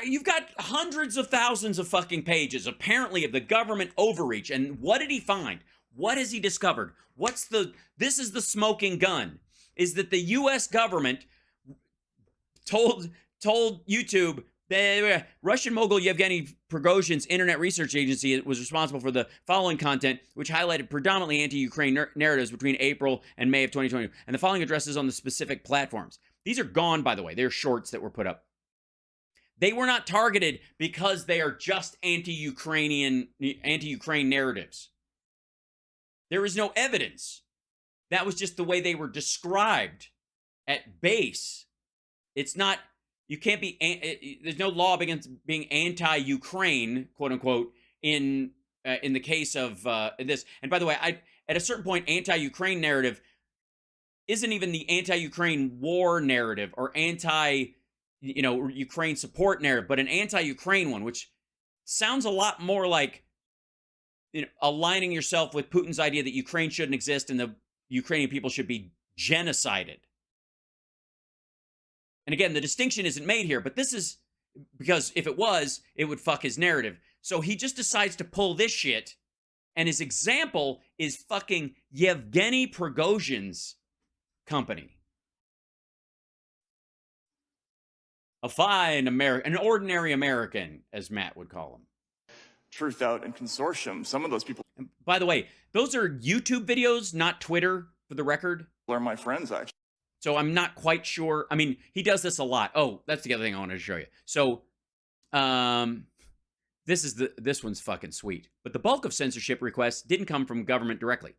you've got hundreds of thousands of fucking pages, apparently, of the government overreach. And what did he find? What has he discovered? This is the smoking gun, is that the U.S. government told YouTube, The Russian mogul Yevgeny Prigozhin's internet research agency was responsible for the following content, which highlighted predominantly anti-Ukraine narratives between April and May of 2020, and the following addresses on the specific platforms. These are gone, by the way. They're shorts that were put up. They were not targeted because they are just anti-Ukraine narratives. There is no evidence. That was just the way they were described at base. It's not, you can't be, there's no law against being anti-Ukraine, quote unquote, in the case of this. And by the way, at a certain point, anti-Ukraine narrative isn't even the anti-Ukraine war narrative or Ukraine support narrative, but an anti-Ukraine one, which sounds a lot more like aligning yourself with Putin's idea that Ukraine shouldn't exist and the Ukrainian people should be genocided. And again, the distinction isn't made here, but this is because if it was, it would fuck his narrative. So he just decides to pull this shit, and his example is fucking Yevgeny Prigozhin's company. A fine American, an ordinary American, as Matt would call him. Truth Out and Consortium, some of those people And by the way, those are YouTube videos, not Twitter, for the record. are my friends, actually. So I'm not quite sure. I mean, he does this a lot. Oh, that's the other thing I wanted to show you. So, this one's fucking sweet. But the bulk of censorship requests didn't come from government directly.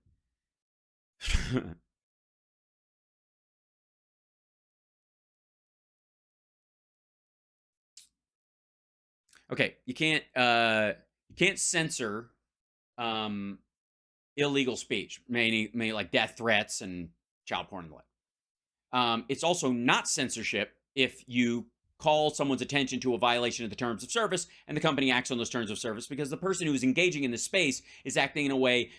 Okay, you can't censor illegal speech, mainly like death threats and child porn and the like. It's also not censorship if you call someone's attention to a violation of the terms of service and the company acts on those terms of service because the person who is engaging in the space is acting in a way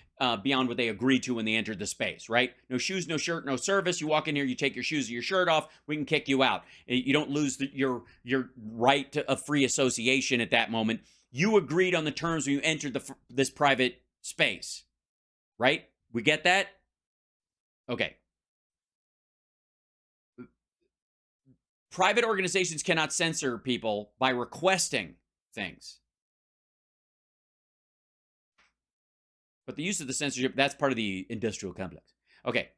beyond what they agreed to when they entered the space, right? No shoes, no shirt, no service. You walk in here, you take your shoes or your shirt off, we can kick you out. You don't lose your right to a free association at that moment. You agreed on the terms when you entered this private space, right? We get that? Okay. Private organizations cannot censor people by requesting things. But the use of the censorship, that's part of the industrial complex. Okay.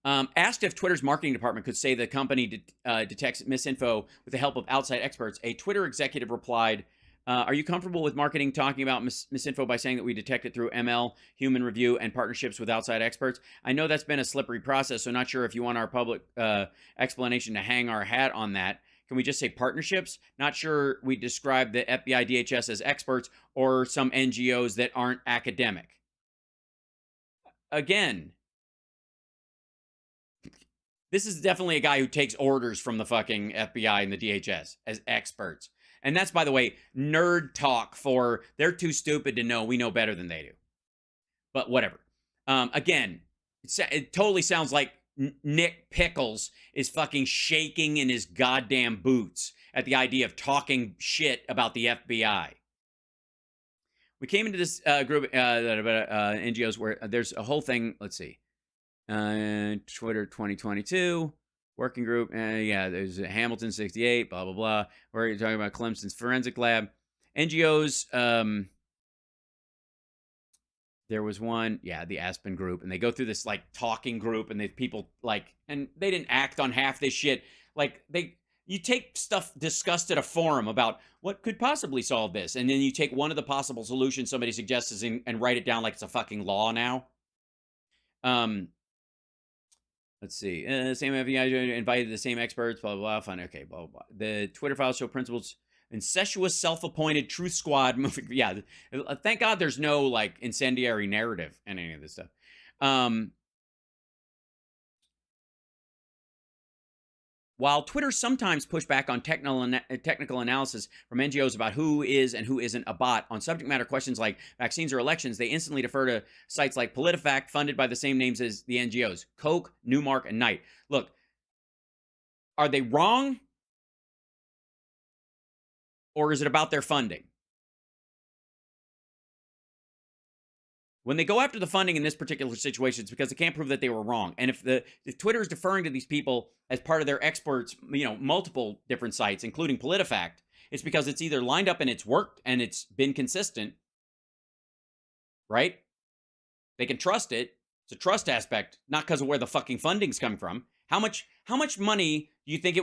Asked if Twitter's marketing department could say the company detects misinfo with the help of outside experts, a Twitter executive replied, are you comfortable with marketing talking about misinfo by saying that we detect it through ML, human review, and partnerships with outside experts? I know that's been a slippery process, so not sure if you want our public explanation to hang our hat on that. Can we just say partnerships? Not sure we describe the FBI, DHS as experts or some NGOs that aren't academic. Again, this is definitely a guy who takes orders from the fucking FBI and the DHS as experts. And that's, by the way, nerd talk for they're too stupid to know. We know better than they do. But whatever. Again, it totally sounds like Nick Pickles is fucking shaking in his goddamn boots at the idea of talking shit about the FBI. We came into this group NGOs where there's a whole thing. Let's see. Twitter 2022. Working group, yeah, there's Hamilton 68, blah, blah, blah. We're talking about Clemson's Forensic Lab. NGOs, there was one, yeah, the Aspen group, and they go through this, like, talking group, and they people, like, and they didn't act on half this shit. Like, you take stuff discussed at a forum about what could possibly solve this, and then you take one of the possible solutions somebody suggests and write it down like it's a fucking law now. Let's see. Same FBI invited the same experts, blah, blah, blah. Fine. Okay, blah, blah, blah. The Twitter files show principles. Incestuous, self-appointed truth squad moving. Yeah. Thank God there's no, like, incendiary narrative in any of this stuff. While Twitter sometimes push back on technical analysis from NGOs about who is and who isn't a bot on subject matter questions like vaccines or elections, they instantly defer to sites like PolitiFact, funded by the same names as the NGOs, Koch, Newmark, and Knight. Look, are they wrong? Or is it about their funding? When they go after the funding in this particular situation, it's because they can't prove that they were wrong. And if Twitter is deferring to these people as part of their experts, multiple different sites, including PolitiFact, it's because it's either lined up and it's worked and it's been consistent, right? They can trust it. It's a trust aspect, not because of where the fucking funding's coming from. How much money do you think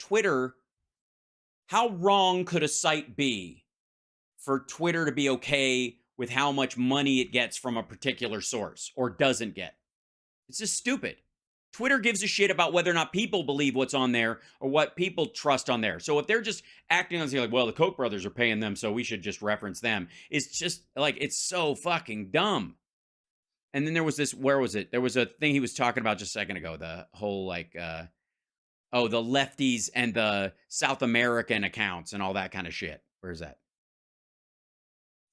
Twitter, how wrong could a site be for Twitter to be okay with how much money it gets from a particular source or doesn't get? It's just stupid. Twitter gives a shit about whether or not people believe what's on there or what people trust on there. So if they're just acting on like, well, the Koch brothers are paying them, so we should just reference them. It's just like, it's so fucking dumb. And then there was this, where was it? There was a thing he was talking about just a second ago. The whole the lefties and the South American accounts and all that kind of shit. Where is that?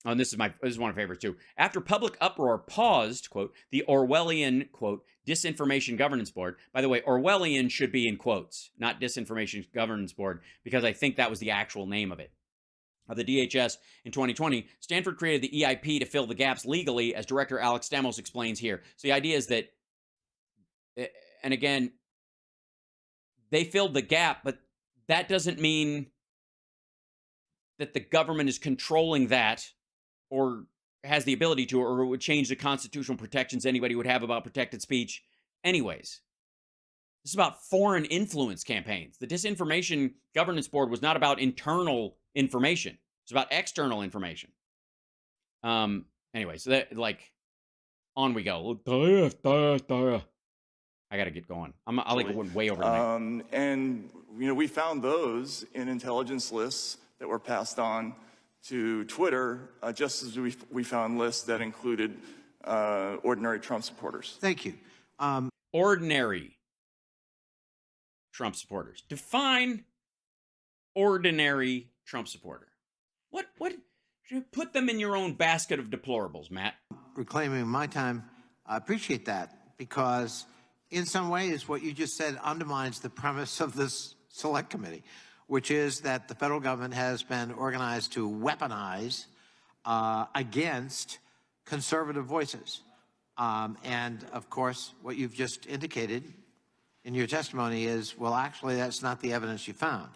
Oh, and this is one of my favorites too. After public uproar paused, quote, the Orwellian, quote, Disinformation Governance Board. By the way, Orwellian should be in quotes, not Disinformation Governance Board, because I think that was the actual name of it. The DHS in 2020, Stanford created the EIP to fill the gaps legally, as Director Alex Stamos explains here. So the idea is that, and again, they filled the gap, but that doesn't mean that the government is controlling that or has the ability to, or it would change the constitutional protections anybody would have about protected speech anyways. This is about foreign influence campaigns. The Disinformation Governance Board was not about internal information. It's about external information. Anyway, so that, on we go. I got to get going. I went way over tonight. And, we found those in intelligence lists that were passed on to Twitter, just as we found lists that included ordinary Trump supporters. Thank you. Ordinary Trump supporters. Define ordinary Trump supporter. What? Put them in your own basket of deplorables, Matt. Reclaiming my time, I appreciate that, because in some ways what you just said undermines the premise of this select committee, which is that the federal government has been organized to weaponize against conservative voices. And of course, what you've just indicated in your testimony is, well, actually, that's not the evidence you found.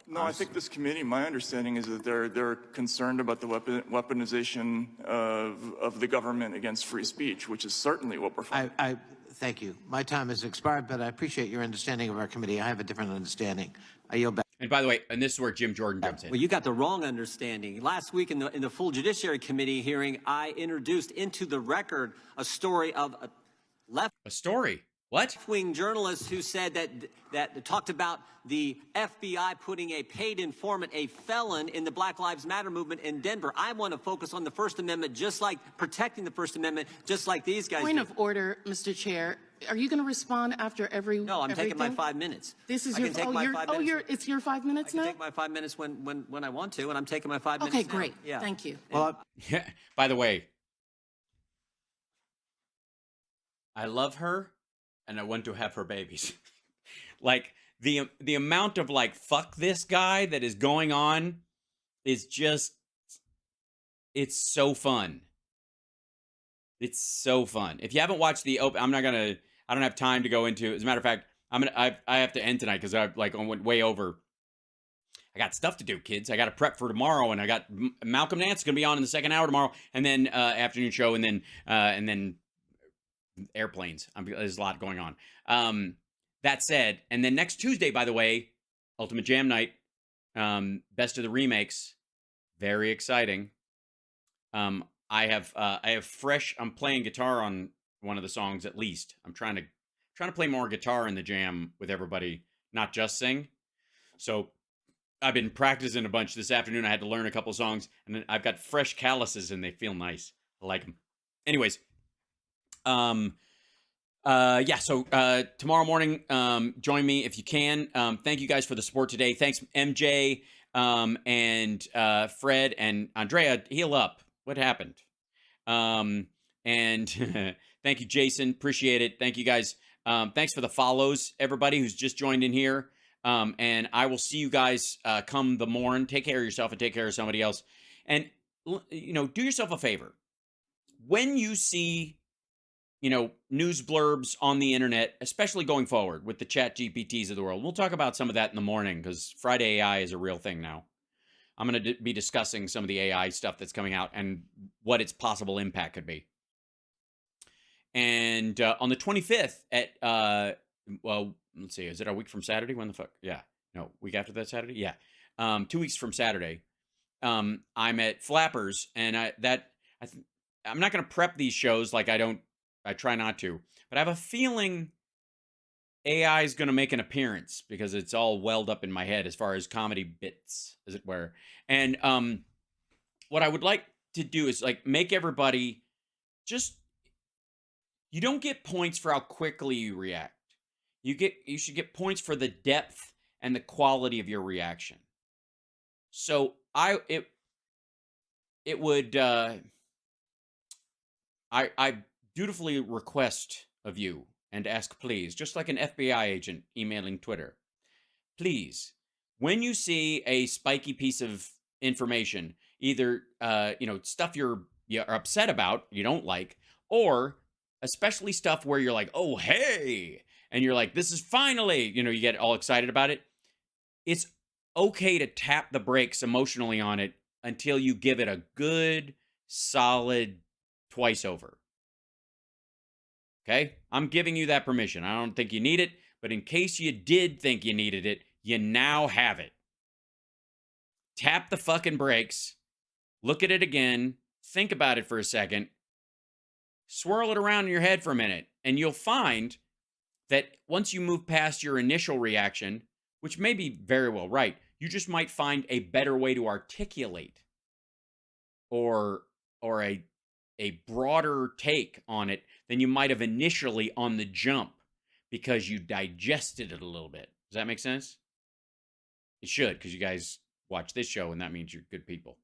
No, I think this committee, my understanding is that they're concerned about the weaponization of the government against free speech, which is certainly what we're finding. Thank you. My time has expired, but I appreciate your understanding of our committee. I have a different understanding. I yield back. And by the way, and this is where Jim Jordan jumps in. Well, you got the wrong understanding. Last week in the full Judiciary Committee hearing, I introduced into the record a story of a left-wing journalist who said that talked about the FBI putting a paid informant, a felon, in the Black Lives Matter movement in Denver. I want to focus on the First Amendment, just like protecting the First Amendment, just like these guys Point do. of order, Mr. Chair. Are you going to respond after every? No, I'm taking my 5 minutes. This is I can take my 5 minutes. it's your 5 minutes now? I can take my 5 minutes when I want to, and I'm taking my 5 minutes Okay, now. great. Yeah. Thank you. Well, Yeah. By the way, I love her, and I want to have her babies. The amount of fuck this guy that is going on is just, it's so fun. It's so fun. If you haven't watched the open, I don't have time to go into. As a matter of fact, I have to end tonight because I went way over. I got stuff to do, kids. I got to prep for tomorrow, and I got Malcolm Nance going to be on in the second hour tomorrow, and then afternoon show, and then airplanes. There's a lot going on. That said, and then next Tuesday, by the way, Ultimate Jam Night, Best of the Remakes, very exciting. I have fresh. I'm playing guitar on one of the songs at least. I'm trying to play more guitar in the jam with everybody, not just sing. So I've been practicing a bunch this afternoon. I had to learn a couple songs, and then I've got fresh calluses, and they feel nice. I like them. Anyways, yeah. So tomorrow morning, join me if you can. Thank you guys for the support today. Thanks, MJ, and Fred and Andrea. Heal up. What happened? And thank you, Jason. Appreciate it. Thank you guys. Thanks for the follows, everybody who's just joined in here. And I will see you guys come the morn. Take care of yourself and take care of somebody else. And do yourself a favor. When you see, news blurbs on the internet, especially going forward with the chat GPTs of the world, we'll talk about some of that in the morning because Friday AI is a real thing now. I'm going to be discussing some of the AI stuff that's coming out and what its possible impact could be. And on the 25th at, well, let's see, is it a week from Saturday? When the fuck? Yeah. No, week after that Saturday? Yeah. 2 weeks from Saturday. I'm at Flappers, and I'm not going to prep these shows like I try not to, but I have a feeling AI is going to make an appearance because it's all welled up in my head as far as comedy bits, as it were. And what I would like to do is like make everybody just, you don't get points for how quickly you react. You should get points for the depth and the quality of your reaction. So I dutifully request of you and ask, please, just like an FBI agent emailing Twitter, please, when you see a spiky piece of information, either stuff you're upset about, you don't like, or especially stuff where you're like, oh hey, and you're like, this is finally, you get all excited about it. It's okay to tap the brakes emotionally on it until you give it a good, solid twice over. Okay? I'm giving you that permission. I don't think you need it, but in case you did think you needed it, you now have it. Tap the fucking brakes, look at it again, think about it for a second, swirl it around in your head for a minute, and you'll find that once you move past your initial reaction, which may be very well right, you just might find a better way to articulate or a broader take on it than you might have initially on the jump because you digested it a little bit. Does that make sense? It should, because you guys watch this show, and that means you're good people.